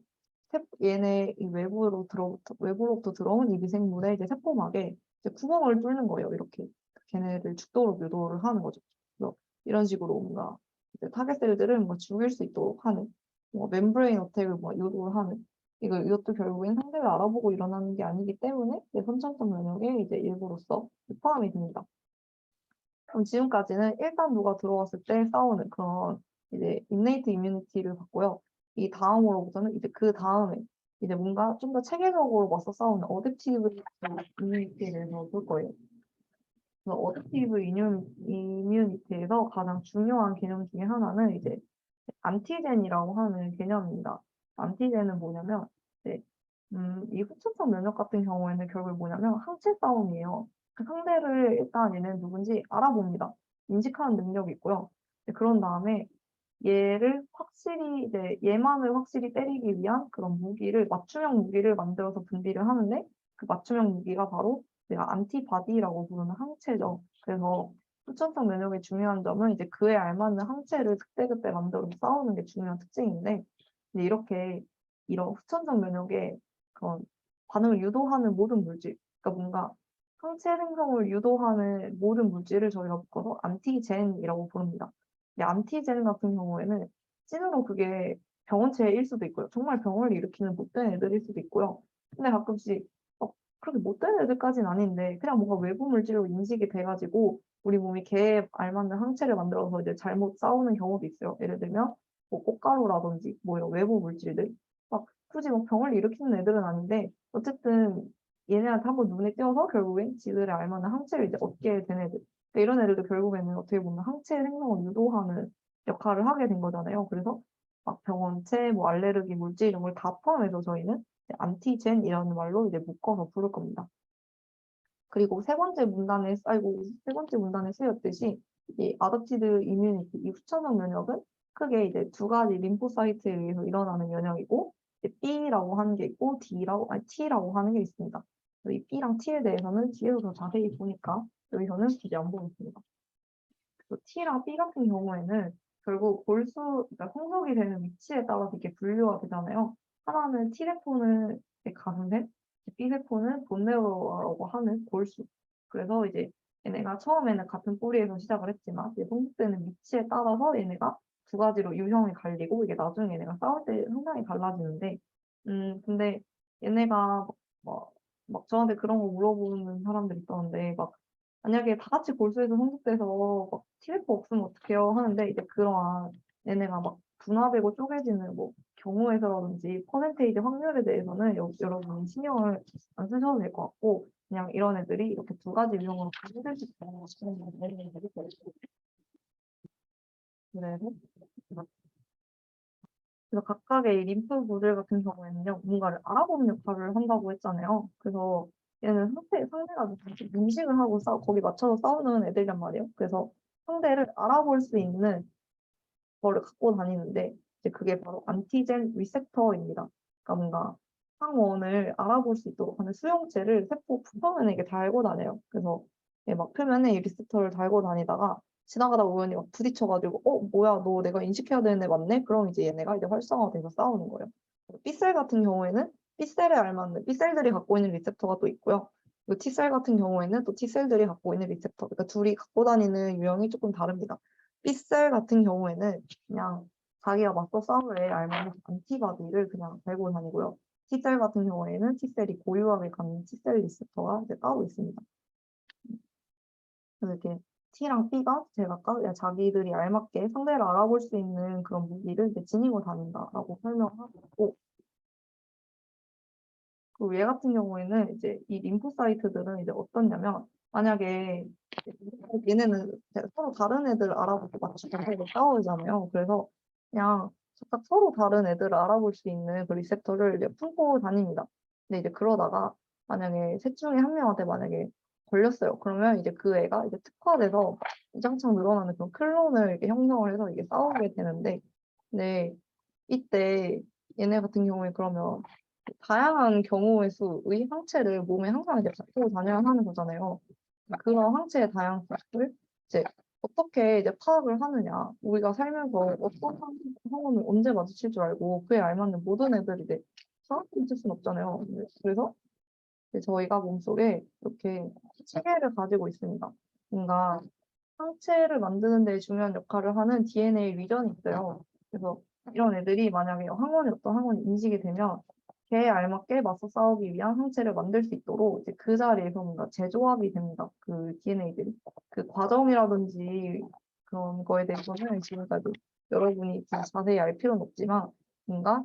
얘네 이 외부로부터 들어온 이 미생물의 이제 세포막에 이제 구멍을 뚫는 거예요. 이렇게 걔네를 죽도록 유도를 하는 거죠. 그래서 이런 식으로 뭔가 이제 타겟 셀들을 뭔가 죽일 수 있도록 하는 멤브레인 어택을 뭐 유도를 하는 이것도 결국엔 상대를 알아보고 일어나는 게 아니기 때문에 이제 선천성 면역의 이제 일부로서 포함이 됩니다. 그럼 지금까지는 일단 누가 들어왔을 때 싸우는 그런 이제 인네이트 이뮤니티를 봤고요. 이 다음으로부터는 이제 그 다음에 이제 뭔가 좀 더 체계적으로 맞서 싸우는 어댑티브 이뮤니티에 대해서 볼 거예요. 그래서 어댑티브 이뮤니티에서 가장 중요한 개념 중에 하나는 이제 안티젠이라고 하는 개념입니다. 안티젠은 뭐냐면 이제 이 후천성 면역 같은 경우에는 결국 뭐냐면 항체 싸움이에요. 그 상대를 일단 얘는 누군지 알아봅니다. 인식하는 능력이 있고요. 그런 다음에 얘를 확실히 이제 얘만을 확실히 때리기 위한 그런 무기를 맞춤형 무기를 만들어서 분비를 하는데 그 맞춤형 무기가 바로 내가 안티바디라고 부르는 항체죠. 그래서 후천성 면역의 중요한 점은 이제 그에 알맞는 항체를 그때그때 만들어서 싸우는 게 중요한 특징인데 근데 이렇게 이런 후천성 면역의 그런 반응을 유도하는 모든 물질, 그러니까 뭔가 항체 생성을 유도하는 모든 물질을 저희가 묶어서 안티젠이라고 부릅니다. 근데 안티젠 같은 경우에는 찐으로 그게 병원체일 수도 있고요. 정말 병을 일으키는 못된 애들일 수도 있고요. 근데 가끔씩 그렇게 못된 애들까지는 아닌데 그냥 뭔가 외부 물질로 인식이 돼가지고 우리 몸이 걔에 알맞는 항체를 만들어서 이제 잘못 싸우는 경우도 있어요. 예를 들면 뭐 꽃가루라든지 뭐 이런 외부 물질들 막 굳이 뭐 병을 일으키는 애들은 아닌데 어쨌든 얘네한테 한번 눈에 띄어서 결국엔 지들의 알만한 항체를 이제 얻게 된 애들. 그러니까 이런 애들도 결국에는 어떻게 보면 항체 생성을 유도하는 역할을 하게 된 거잖아요. 그래서 막 병원체, 뭐 알레르기 물질 이런 걸 다 포함해서 저희는 안티젠이라는 말로 이제 묶어서 부를 겁니다. 그리고 세 번째 문단에 쓰였듯이 이 아답티드 이뮤니티, 이 후천성 면역은 크게 이제 두 가지 림포사이트에 의해서 일어나는 면역이고 이제 B라고 하는 게 있고 T라고 하는 게 있습니다. 이 B랑 T에 대해서는 뒤에서 더 자세히 보니까 여기서는 굳이 안 보겠습니다. T랑 B 같은 경우에는 결국 그러니까 성적이 되는 위치에 따라서 이렇게 분류가 되잖아요. 하나는 T세포는 가슴샘, B세포는 본네우로라고 하는 골수. 그래서 이제 얘네가 처음에는 같은 뿌리에서 시작을 했지만 이제 성숙되는 위치에 따라서 얘네가 두 가지로 유형이 갈리고 이게 나중에 얘네가 싸울 때 상당히 달라지는데 근데 얘네가 막 저한테 그런 거 물어보는 사람들 있었는데 막 만약에 다 같이 골수에서 성숙돼서 막 TF 없으면 어떡해요 하는데 이제 그러한 얘네가 막 분화되고 쪼개지는 뭐 경우에서라든지 퍼센테이지 확률에 대해서는 여러분이 신경을 안 쓰셔도 될 것 같고 그냥 이런 애들이 이렇게 두 가지 유형으로 분류될 수 있다는 그런 애들이 그래서 그래서 각각의 이 림프구들 같은 경우에는요, 뭔가를 알아보는 역할을 한다고 했잖아요. 그래서 얘는 상대가 누군지 인식을 하고 거기 맞춰서 싸우는 애들이란 말이에요. 그래서 상대를 알아볼 수 있는 거를 갖고 다니는데, 이제 그게 바로 안티젠 리셉터입니다. 그러니까 뭔가 항원을 알아볼 수 있도록 하는 수용체를 세포 표면에 이게 달고 다녀요. 그래서 막 표면에 이 리셉터를 달고 다니다가 지나가다 우연히 막 부딪혀가지고 뭐야 너 내가 인식해야 되는 애 맞네? 그럼 이제 얘네가 이제 활성화돼서 싸우는 거예요. B셀 같은 경우에는 B셀에 알맞는 B셀들이 갖고 있는 리셉터가 또 있고요. 그리고 T셀 같은 경우에는 또 T셀들이 갖고 있는 리셉터. 그러니까 둘이 갖고 다니는 유형이 조금 다릅니다. B셀 같은 경우에는 그냥 자기가 맞서 싸울 애 알맞은 안티바디를 그냥 달고 다니고요. T셀 같은 경우에는 T셀이 고유하게 갖는 T셀 리셉터가 이제 따로 있습니다. 그래서 이렇게 T랑 B가 제각각 그냥 자기들이 알맞게 상대를 알아볼 수 있는 그런 무기를 이제 지니고 다닌다라고 설명하고 있고, 그리고 얘 같은 경우에는 이제 이 림포사이트들은 이제 어떻냐면 만약에 얘네는 서로 다른 애들 알아보고 맞추고 싸우잖아요. 그래서 그냥 각각 서로 다른 애들을 알아볼 수 있는 그 리셉터를 이제 품고 다닙니다. 근데 이제 그러다가 만약에 셋 중에 한 명한테 만약에 걸렸어요. 그러면 이제 그 애가 이제 특화돼서 장창 늘어나는 그런 클론을 이렇게 형성을 해서 이게 싸우게 되는데, 근데 이때 얘네 같은 경우에 그러면 다양한 경우의 수의 항체를 몸에 항상 이제 갖고 다녀야 하는 거잖아요. 그런 항체의 다양성을 이제 어떻게 이제 파악을 하느냐. 우리가 살면서 어떤 상황을 언제 마주칠 줄 알고 그에 알맞는 모든 애들이 이제 정확히 있을 수는 없잖아요. 그래서 이제 저희가 몸속에 이렇게 체계를 가지고 있습니다. 뭔가 항체를 만드는 데 중요한 역할을 하는 DNA 위전이 있어요. 그래서 이런 애들이 만약에 어떤 항원이 인식이 되면 걔에 알맞게 맞서 싸우기 위한 항체를 만들 수 있도록 이제 그 자리에서 뭔가 재조합이 됩니다. 그 DNA들이. 그 과정이라든지 그런 거에 대해서는 지금까지 여러분이 자세히 알 필요는 없지만 뭔가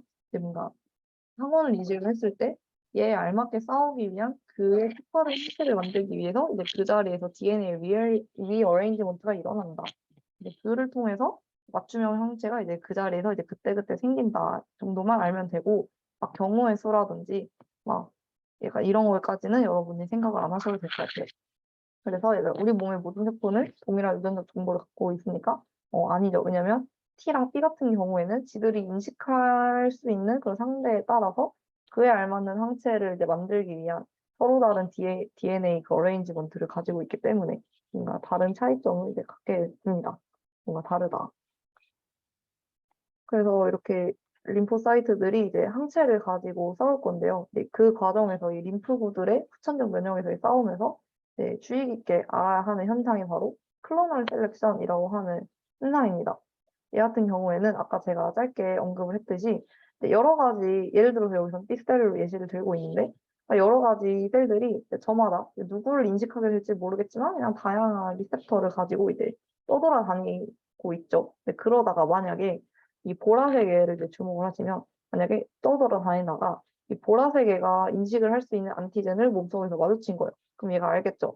항원을 인식을 했을 때 얘에 알맞게 싸우기 위한 그의 특화된 형태를 만들기 위해서 이제 그 자리에서 DNA 리어레인지먼트가 일어난다. 이제 그를 통해서 맞춤형 형체가 이제 그 자리에서 이제 그때그때 생긴다 정도만 알면 되고 막 경우의 수라든지 막 약간 이런 거까지는 여러분이 생각을 안 하셔도 될 것 같아요. 그래서 우리 몸의 모든 세포는 동일한 유전자 정보를 갖고 있으니까 아니죠. 왜냐면 T랑 B 같은 경우에는 지들이 인식할 수 있는 그 상대에 따라서 그에 알맞는 항체를 이제 만들기 위한 서로 다른 DNA 그 어레인지먼트를 가지고 있기 때문에 뭔가 다른 차이점을 이제 갖게 됩니다. 뭔가 다르다. 그래서 이렇게 림포사이트들이 이제 항체를 가지고 싸울 건데요. 그 과정에서 이 림프구들의 후천적 면역에서의 싸움에서 주의 깊게 알아야 하는 현상이 바로 클로널 셀렉션이라고 하는 현상입니다. 이 같은 경우에는 아까 제가 짧게 언급을 했듯이 여러 가지, 예를 들어서 여기서 B셀로 예시를 들고 있는데 여러 가지 셀들이 저마다 누구를 인식하게 될지 모르겠지만 그냥 다양한 리셉터를 가지고 이제 떠돌아다니고 있죠. 그러다가 만약에 이 보라색 애를 이제 주목을 하시면 만약에 떠돌아다니다가 이 보라색 애가 인식을 할 수 있는 안티젠을 몸속에서 마주친 거예요. 그럼 얘가 알겠죠.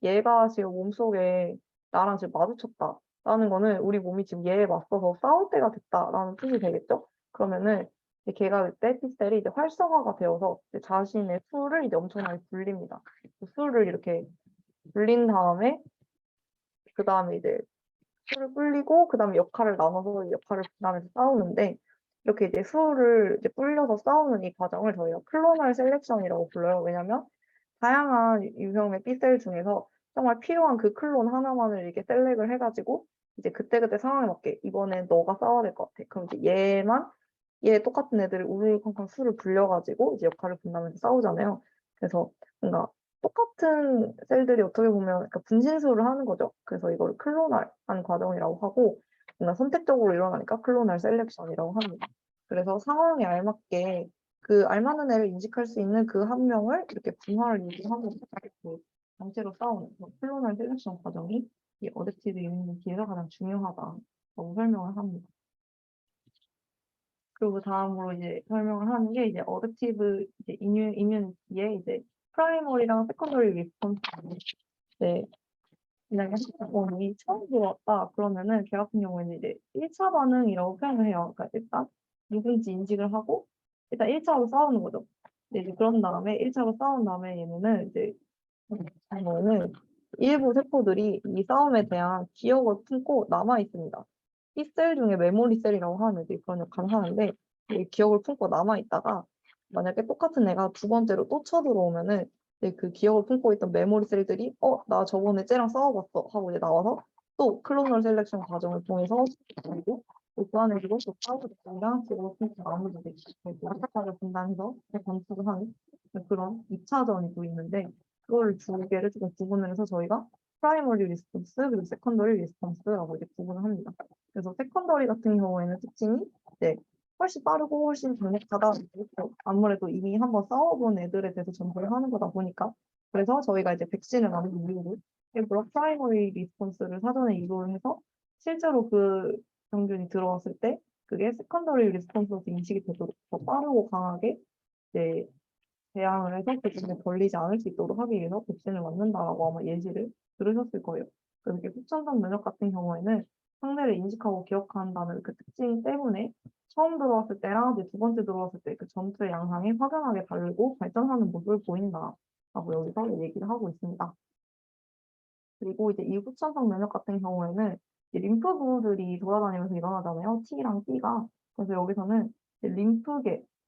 얘가 지금 몸속에 나랑 지금 마주쳤다. 라는 거는 우리 몸이 지금 얘에 맞서서 싸울 때가 됐다라는 뜻이 되겠죠? 그러면은 이제 걔가 그때 T셀이 이제 활성화가 되어서 이제 자신의 수를 이제 엄청나게 불립니다. 그 수를 이렇게 불린 다음에 그 다음에 이제 수를 불리고 그 다음에 역할을 나눠서 이 역할을 분담해서 싸우는데 이렇게 이제 수를 이제 불려서 싸우는 이 과정을 저희가 클로널 셀렉션이라고 불러요. 왜냐면 다양한 유형의 B셀 중에서 정말 필요한 그 클론 하나만을 이렇게 셀렉을 해가지고 이제 그때그때 상황에 맞게 이번엔 너가 싸워야 될 것 같아. 그럼 이제 얘 똑같은 애들을 우르르쾅쾅 수를 불려가지고 이제 역할을 분담해서 싸우잖아요. 그래서 뭔가 똑같은 셀들이 어떻게 보면 그러니까 분신술을 하는 거죠. 그래서 이걸 클로널한 과정이라고 하고 뭔가 선택적으로 일어나니까 클로널 셀렉션이라고 합니다. 그래서 상황에 알맞게 그 알맞는 애를 인식할 수 있는 그 한 명을 이렇게 분화를 유지하고 그 전체로 싸우는 클로널 셀렉션 과정이 이 어댑티브 이뮤니티에서 가장 중요하다고 설명을 합니다. 그리고 다음으로 이제 설명을 하는 게 이제 어댑티브 이제 이뮤니티의 이제 프라이머리랑 세컨더리 리스폰스. 네. 만약에 한꺼번에 처음 들어왔다 그러면은 걔 같은 경우에는 이제 1차 반응이라고 표현을 해요. 그러니까 일단 누군지 인식을 하고 일단 1차로 싸우는 거죠. 이제 그런 다음에 1차로 싸운 다음에 얘네는 이제 이거는 일부 세포들이 이 싸움에 대한 기억을 품고 남아 있습니다. 이 셀 중에 메모리 셀이라고 하는 게 그런 역할을 하는데 이 기억을 품고 남아 있다가 만약에 똑같은 애가 두 번째로 또 쳐들어오면은 이제 그 기억을 품고 있던 메모리 셀들이 나 저번에 쟤랑 싸워봤어 하고 이제 나와서 또 클로널 셀렉션 과정을 통해서 그리고 그 안에 그고 또 싸우고 있랑 기억을 품고 나머지 역할을 분담해서 건축을 하는 그런 2차전이 또 있는데 그걸 두 개를 조금 구분을 해서 저희가 프라이머리 리스폰스 그리고 세컨더리 리스폰스라고 이제 구분을 합니다. 그래서 세컨더리 같은 경우에는 특징이 이제 훨씬 빠르고 훨씬 강력하다. 아무래도 이미 한번 싸워본 애들에 대해서 전달을 하는 거다 보니까 그래서 저희가 이제 백신을 만든 이유로 일부러 프라이머리 리스폰스를 사전에 이도를 해서 실제로 그 병균이 들어왔을 때 그게 세컨더리 리스폰스로 인식이 되도록 더 빠르고 강하게 이제 대항을 해서 그 중에 걸리지 않을 수 있도록 하기 위해서 백신을 맞는다라고 아마 예시를 들으셨을 거예요. 그래서 이게 후천성 면역 같은 경우에는 상대를 인식하고 기억한다는 그 특징 때문에 처음 들어왔을 때랑 이제 두 번째 들어왔을 때 그 전투의 양상이 확연하게 다르고 발전하는 모습을 보인다라고 여기서 얘기를 하고 있습니다. 그리고 이제 이 후천성 면역 같은 경우에는 이제 림프구들이 돌아다니면서 일어나잖아요. T랑 B가. 그래서 여기서는 이제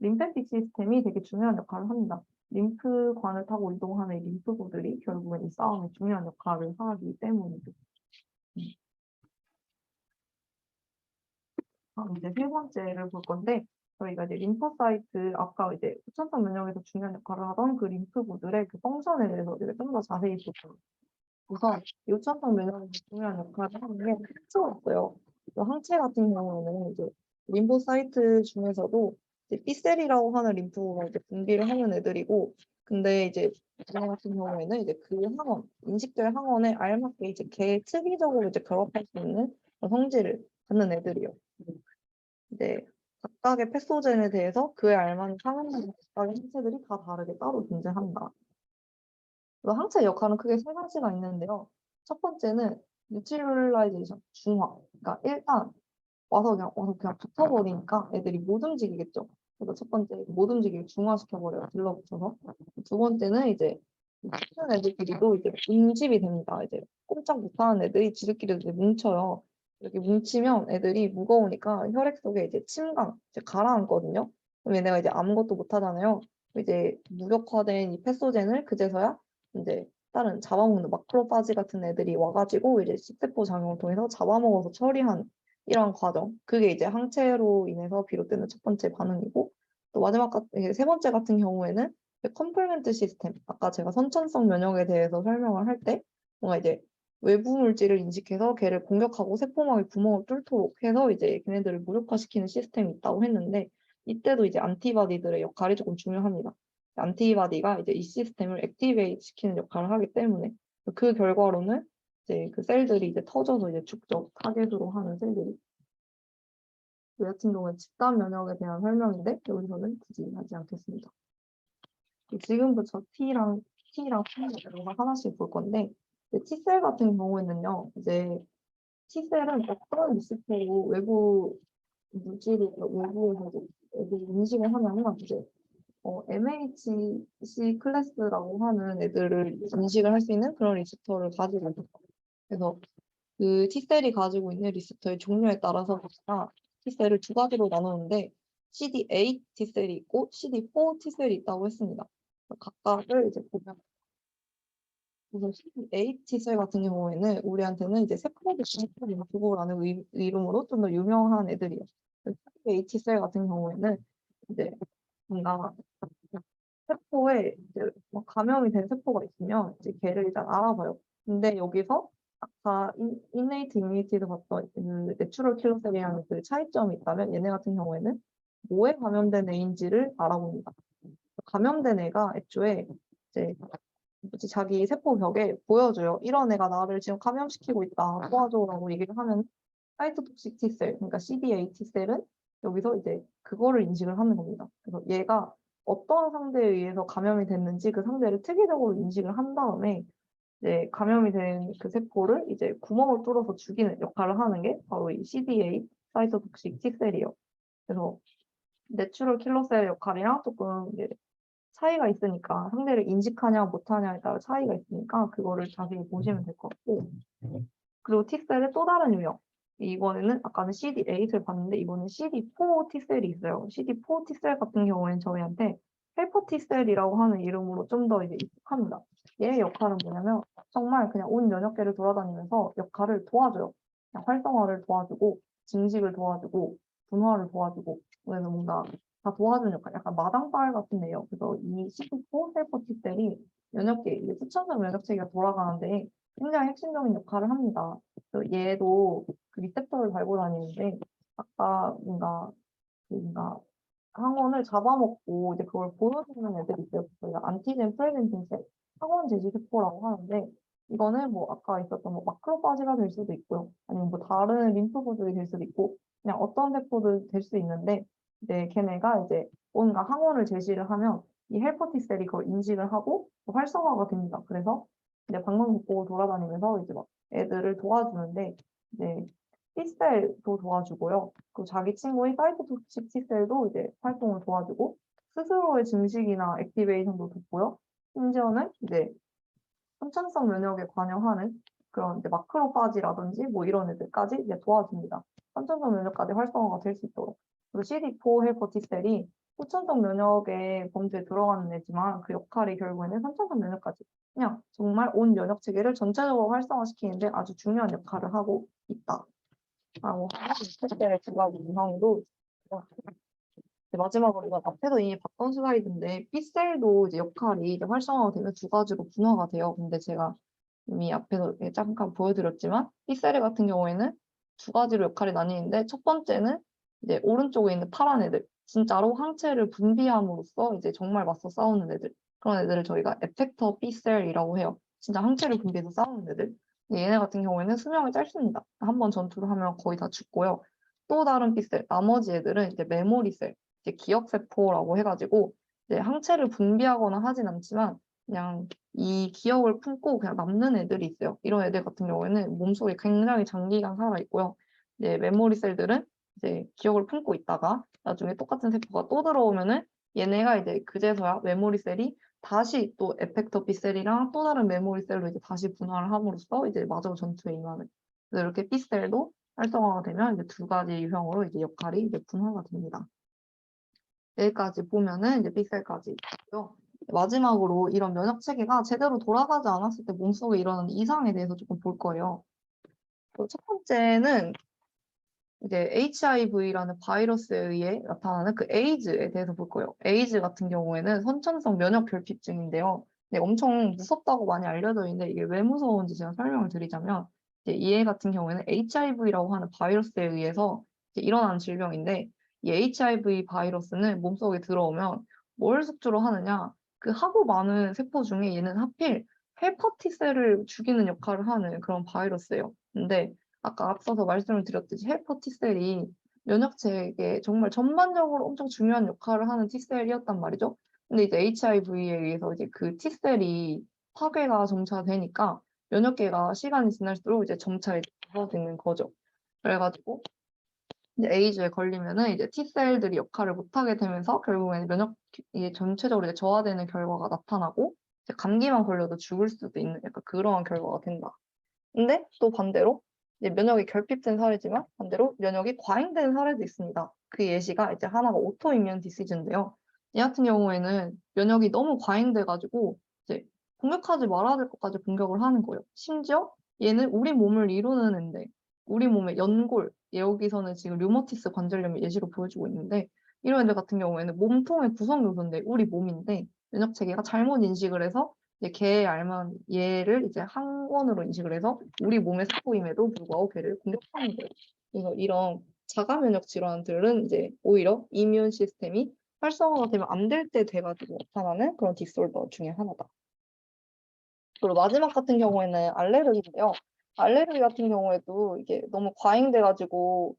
림페틱 시스템이 되게 중요한 역할을 합니다. 림프관을 타고 이동하는 이 림프구들이 결국은 이 싸움에 중요한 역할을 하기 때문이죠. 이제 세 번째를 볼 건데, 저희가 이제 림포사이트, 아까 이제 후천성 면역에서 중요한 역할을 하던 그 림프구들의 그 펑션에 대해서 좀 더 자세히 볼게요. 우선 요천성 면역에서 중요한 역할을 하는 게 항체가 있어요. 그 항체 같은 경우에는 이제 림보사이트 중에서도 이제 B셀이라고 하는 림프가 이제 분비를 하는 애들이고, 근데 이제 얘네 같은 경우에는 이제 그 항원, 인식될 항원에 알맞게 이제 개 특이적으로 이제 결합할 수 있는 그런 성질을 갖는 애들이요. 이제 각각의 패소젠에 대해서 그에 알맞은 상응하는 각각의 항체들이 다 다르게 따로 존재한다. 그 항체 역할은 크게 세 가지가 있는데요. 첫 번째는 뉴트럴라이제이션, 중화. 그러니까 일단 와서 그냥 붙어버리니까 애들이 못 움직이겠죠. 그래서 첫 번째 못 움직이게 중화시켜버려요. 들러붙여서. 두 번째는 이제 큰 애들끼리도 이제 운집이 됩니다. 이제 꼼짝 못하는 애들이 지들끼리 이제 뭉쳐요. 이렇게 뭉치면 애들이 무거우니까 혈액 속에 이제 침강, 이제 가라앉거든요. 그럼 얘네가 이제 아무것도 못 하잖아요. 이제 무력화된 이 패소젠을 그제서야 이제 다른 잡아먹는 마크로파지 같은 애들이 와가지고 이제 식세포 작용을 통해서 잡아먹어서 처리하는 이런 과정. 그게 이제 항체로 인해서 비롯되는 첫 번째 반응이고, 또 마지막 이게 세 번째 같은 경우에는 컴플멘트 시스템. 아까 제가 선천성 면역에 대해서 설명을 할 때 뭔가 이제 외부 물질을 인식해서 걔를 공격하고 세포막의 구멍을 뚫도록 해서 이제 걔네들을 무력화시키는 시스템이 있다고 했는데, 이때도 이제 안티바디들의 역할이 조금 중요합니다. 안티바디가 이제 이 시스템을 액티베이트 시키는 역할을 하기 때문에 그 결과로는 이제 그 셀들이 이제 터져서 이제 축적 타겟으로 하는 셀들이. 이 같은 경우는 집단 면역에 대한 설명인데 여기서는 굳이 하지 않겠습니다. 지금부터 T랑 T랑 T를 하나씩 볼 건데, T셀 같은 경우에는요, 이제 T셀은 어떤 리스트로 외부 물질이 외부에서 애들이 인식을 하냐면 이제 MHC 클래스라고 하는 애들을 인식을 할 수 있는 그런 리스터를 가지고 있어요. 그래서 그 T셀이 가지고 있는 리스터의 종류에 따라서 T셀을 두 가지로 나누는데 CD8 T셀이 있고 CD4 T셀이 있다고 했습니다. 각각을 이제 보면 우선 CD8 T셀 같은 경우에는 우리한테는 이제 세포를 구조라는 이름으로 좀 더 유명한 애들이에요. CD8 T셀 같은 경우에는 이제 뭔가 세포에 이제 막 감염이 된 세포가 있으면 이제 걔를 일단 알아봐요. 근데 여기서 아까 innate immunity도 봤던 그 내추럴 킬러 셀이랑 그 차이점이 있다면 얘네 같은 경우에는 뭐에 감염된 애인지를 알아봅니다. 감염된 애가 애초에 이제 뭐지 자기 세포 벽에 보여줘요. 이런 애가 나를 지금 감염시키고 있다. 도와줘라고 얘기를 하면 사이토톡식 T셀, 그러니까 CD8 T셀은 여기서 이제 그거를 인식을 하는 겁니다. 그래서 얘가 어떤 상대에 의해서 감염이 됐는지 그 상대를 특이적으로 인식을 한 다음에 이제 감염이 된 그 세포를 이제 구멍을 뚫어서 죽이는 역할을 하는 게 바로 이 CD8 사이토톡식 T셀이에요. 그래서 내추럴 킬러셀 역할이랑 조금 이제 차이가 있으니까 상대를 인식하냐 못하냐에 따라 차이가 있으니까 그거를 자세히 보시면 될 것 같고, 그리고 T셀의 또 다른 유형. 이번에는 아까는 CD8을 봤는데 이번엔 CD4 T셀이 있어요. CD4 T셀 같은 경우에는 저희한테 헬퍼 T셀이라고 하는 이름으로 좀 더 이제 익숙합니다. 얘의 역할은 뭐냐면 정말 그냥 온 면역계를 돌아다니면서 역할을 도와줘요. 그냥 활성화를 도와주고 증식을 도와주고 분화를 도와주고, 그래서 뭔가 다 도와주는 역할, 약간 마당발 같은 애요. 그래서 이 CD4 헬퍼 T셀이 면역계, 이제 수천성 면역체계가 돌아가는데 굉장히 핵심적인 역할을 합니다. 얘도 그 리셉터를 달고 다니는데 아까 뭔가 항원을 잡아먹고 이제 그걸 보여주는 애들이 있어요. 저희가 안티젠 프레젠팅 셀, 항원 제시 세포라고 하는데 이거는 뭐 아까 있었던 뭐 마크로파지가 될 수도 있고요. 아니면 뭐 다른 림프구들이 될 수도 있고 그냥 어떤 세포도 될 수 있는데 이제 걔네가 이제 뭔가 항원을 제시를 하면 이 헬퍼 T셀이 그걸 인식을 하고 활성화가 됩니다. 그래서 이제 방방곡곡을 돌아다니면서 이제 막 애들을 도와주는데 이제 T셀도 도와주고요. 그 자기 친구인 사이토톡식 T셀도 이제 활동을 도와주고 스스로의 증식이나 액티베이션도 돕고요. 심지어는 이제 선천성 면역에 관여하는 그런 이제 마크로파지라든지 뭐 이런 애들까지 이제 도와줍니다. 선천성 면역까지 활성화가 될 수 있도록. 그리고 CD4 헬퍼 T셀이 후천성 면역의 범주에 들어가는 애지만 그 역할이 결국에는 선천성 면역까지 그냥 정말 온 면역 체계를 전체적으로 활성화시키는데 아주 중요한 역할을 하고 있다. 라고 하는 T셀의 두 가지 유형도 있고요. 마지막으로 이건 앞에서 이미 봤던 슬라이드인데 B셀도 이제 역할이 이제 활성화가 되면 두 가지로 분화가 돼요. 근데 제가 이미 앞에서 잠깐 보여드렸지만 B셀 같은 경우에는 두 가지로 역할이 나뉘는데 첫 번째는 이제 오른쪽에 있는 파란 애들, 진짜로 항체를 분비함으로써 이제 정말 맞서 싸우는 애들, 그런 애들을 저희가 에펙터 B셀이라고 해요. 진짜 항체를 분비해서 싸우는 애들. 얘네 같은 경우에는 수명이 짧습니다. 한 번 전투를 하면 거의 다 죽고요. 또 다른 B셀, 나머지 애들은 이제 메모리셀, 이제 기억세포라고 해가지고 이제 항체를 분비하거나 하진 않지만 그냥 이 기억을 품고 그냥 남는 애들이 있어요. 이런 애들 같은 경우에는 몸속에 굉장히 장기간 살아있고요. 이제 메모리 셀들은 이제 기억을 품고 있다가 나중에 똑같은 세포가 또 들어오면은 얘네가 이제 그제서야 메모리 셀이 다시 또 에펙터 B 셀이랑 또 다른 메모리 셀로 이제 다시 분화를 함으로써 이제 마저 전투에 임하는. 그래서 이렇게 B 셀도 활성화가 되면 이제 두 가지 유형으로 이제 역할이 이제 분화가 됩니다. 여기까지 보면은 이제 픽셀까지 있고요. 마지막으로 이런 면역 체계가 제대로 돌아가지 않았을 때 몸속에 일어나는 이상에 대해서 조금 볼 거예요. 첫 번째는 이제 HIV라는 바이러스에 의해 나타나는 그 에이즈에 대해서 볼 거예요. 에이즈 같은 경우에는 선천성 면역 결핍증인데요. 네, 엄청 무섭다고 많이 알려져 있는데 이게 왜 무서운지 제가 설명을 드리자면 이제 이애 같은 경우에는 HIV라고 하는 바이러스에 의해서 이제 일어나는 질병인데 이 HIV 바이러스는 몸속에 들어오면 뭘 숙주로 하느냐? 그 하고 많은 세포 중에 얘는 하필 헬퍼 T셀을 죽이는 역할을 하는 그런 바이러스예요. 근데 아까 앞서서 말씀을 드렸듯이 헬퍼 T셀이 면역체계에 정말 전반적으로 엄청 중요한 역할을 하는 T셀이었단 말이죠. 근데 이제 HIV에 의해서 이제 그 T셀이 파괴가 점차 되니까 면역계가 시간이 지날수록 이제 점차 이제 줄어드는 거죠. 그래가지고 이제 에이즈에 걸리면은 이제 T셀들이 역할을 못하게 되면서 결국에는 면역이 전체적으로 이제 저하되는 결과가 나타나고 이제 감기만 걸려도 죽을 수도 있는 약간 그러한 결과가 된다. 근데 또 반대로 이제 면역이 결핍된 사례지만 반대로 면역이 과잉된 사례도 있습니다. 그 예시가 이제 하나가 오토이뮨 디시즈인데요. 이 같은 경우에는 면역이 너무 과잉돼가지고 이제 공격하지 말아야 될 것까지 공격을 하는 거예요. 심지어 얘는 우리 몸을 이루는 앤데 우리 몸의 연골, 여기서는 지금 류머티스 관절염을 예시로 보여주고 있는데 이런 애들 같은 경우에는 몸통의 구성 요소인데 우리 몸인데 면역 체계가 잘못 인식을 해서 이제 걔의 알만 얘를 이제 항원으로 인식을 해서 우리 몸의 세포임에도 불구하고 걔를 공격하는 거예요. 그래서 이런 자가 면역 질환들은 이제 오히려 이뮨 시스템이 활성화가 되면 안 될 때 돼가지고 나타나는 그런 디스올더 중에 하나다. 그리고 마지막 같은 경우에는 알레르기인데요. 알레르기 같은 경우에도 이게 너무 과잉돼가지고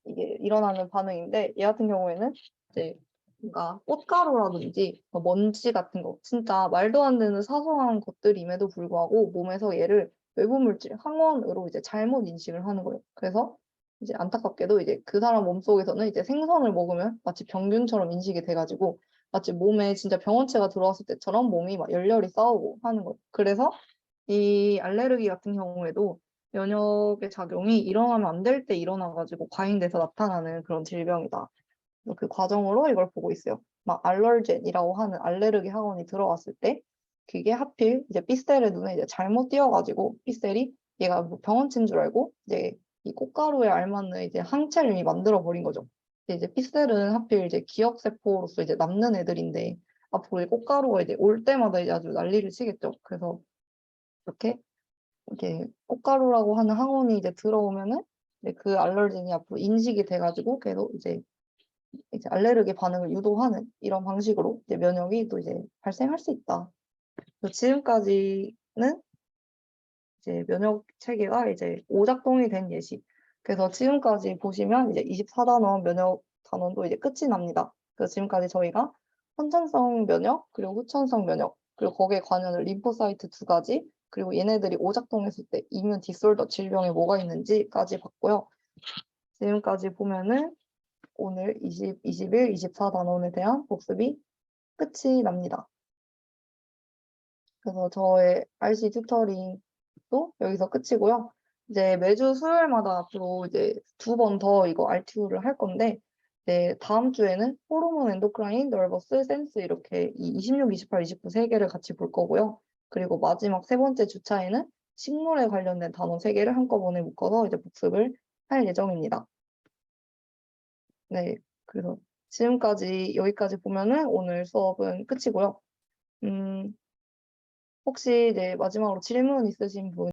이게 일어나는 반응인데 얘 같은 경우에는 이제 뭔가 꽃가루라든지 뭐 먼지 같은 거 진짜 말도 안 되는 사소한 것들임에도 불구하고 몸에서 얘를 외부 물질 항원으로 이제 잘못 인식을 하는 거예요. 그래서 이제 안타깝게도 이제 그 사람 몸속에서는 이제 생선을 먹으면 마치 병균처럼 인식이 돼가지고 마치 몸에 진짜 병원체가 들어왔을 때처럼 몸이 막 열렬히 싸우고 하는 거예요. 그래서 이 알레르기 같은 경우에도 면역의 작용이 일어나면 안 될 때 일어나가지고 과잉돼서 나타나는 그런 질병이다. 그 과정으로 이걸 보고 있어요. 막 알러젠이라고 하는 알레르기 학원이 들어왔을 때 그게 하필 이제 B셀의 눈에 이제 잘못 띄어가지고 B셀이 얘가 뭐 병원체인 줄 알고 이제 이 꽃가루에 알맞는 이제 항체를 이미 만들어 버린 거죠. 근데 이제 B셀은 하필 이제 기억세포로서 이제 남는 애들인데 앞으로 이 꽃가루가 이제 올 때마다 이제 아주 난리를 치겠죠. 그래서 이렇게 이게 꽃가루라고 하는 항원이 이제 들어오면은 이제 그 알러진이 앞으로 인식이 돼가지고 계속 이제 알레르기 반응을 유도하는 이런 방식으로 이제 면역이 또 이제 발생할 수 있다. 그래서 지금까지는 이제 면역 체계가 이제 오작동이 된 예시. 그래서 지금까지 보시면 이제 24단원 면역 단원도 이제 끝이 납니다. 그래서 지금까지 저희가 선천성 면역 그리고 후천성 면역 그리고 거기에 관여하는 림포사이트 두 가지 그리고 얘네들이 오작동했을 때 이뮨 디솔더 질병에 뭐가 있는지까지 봤고요. 지금까지 보면은 오늘 21, 24단원에 대한 복습이 끝이 납니다. 그래서 저의 RC 튜터링도 여기서 끝이고요. 이제 매주 수요일마다 앞으로 이제 2번 더 이거 RTU를 할 건데, 이제 다음 주에는 호르몬, 엔도크라인, 너버스, 센스 이렇게 이 26, 28, 29 세 개를 같이 볼 거고요. 그리고 마지막 세 번째 주차에는 식물에 관련된 단어 세 개를 한꺼번에 묶어서 이제 복습을 할 예정입니다. 네, 그래서 지금까지 여기까지 보면은 오늘 수업은 끝이고요. 혹시 이제 마지막으로 질문 있으신 분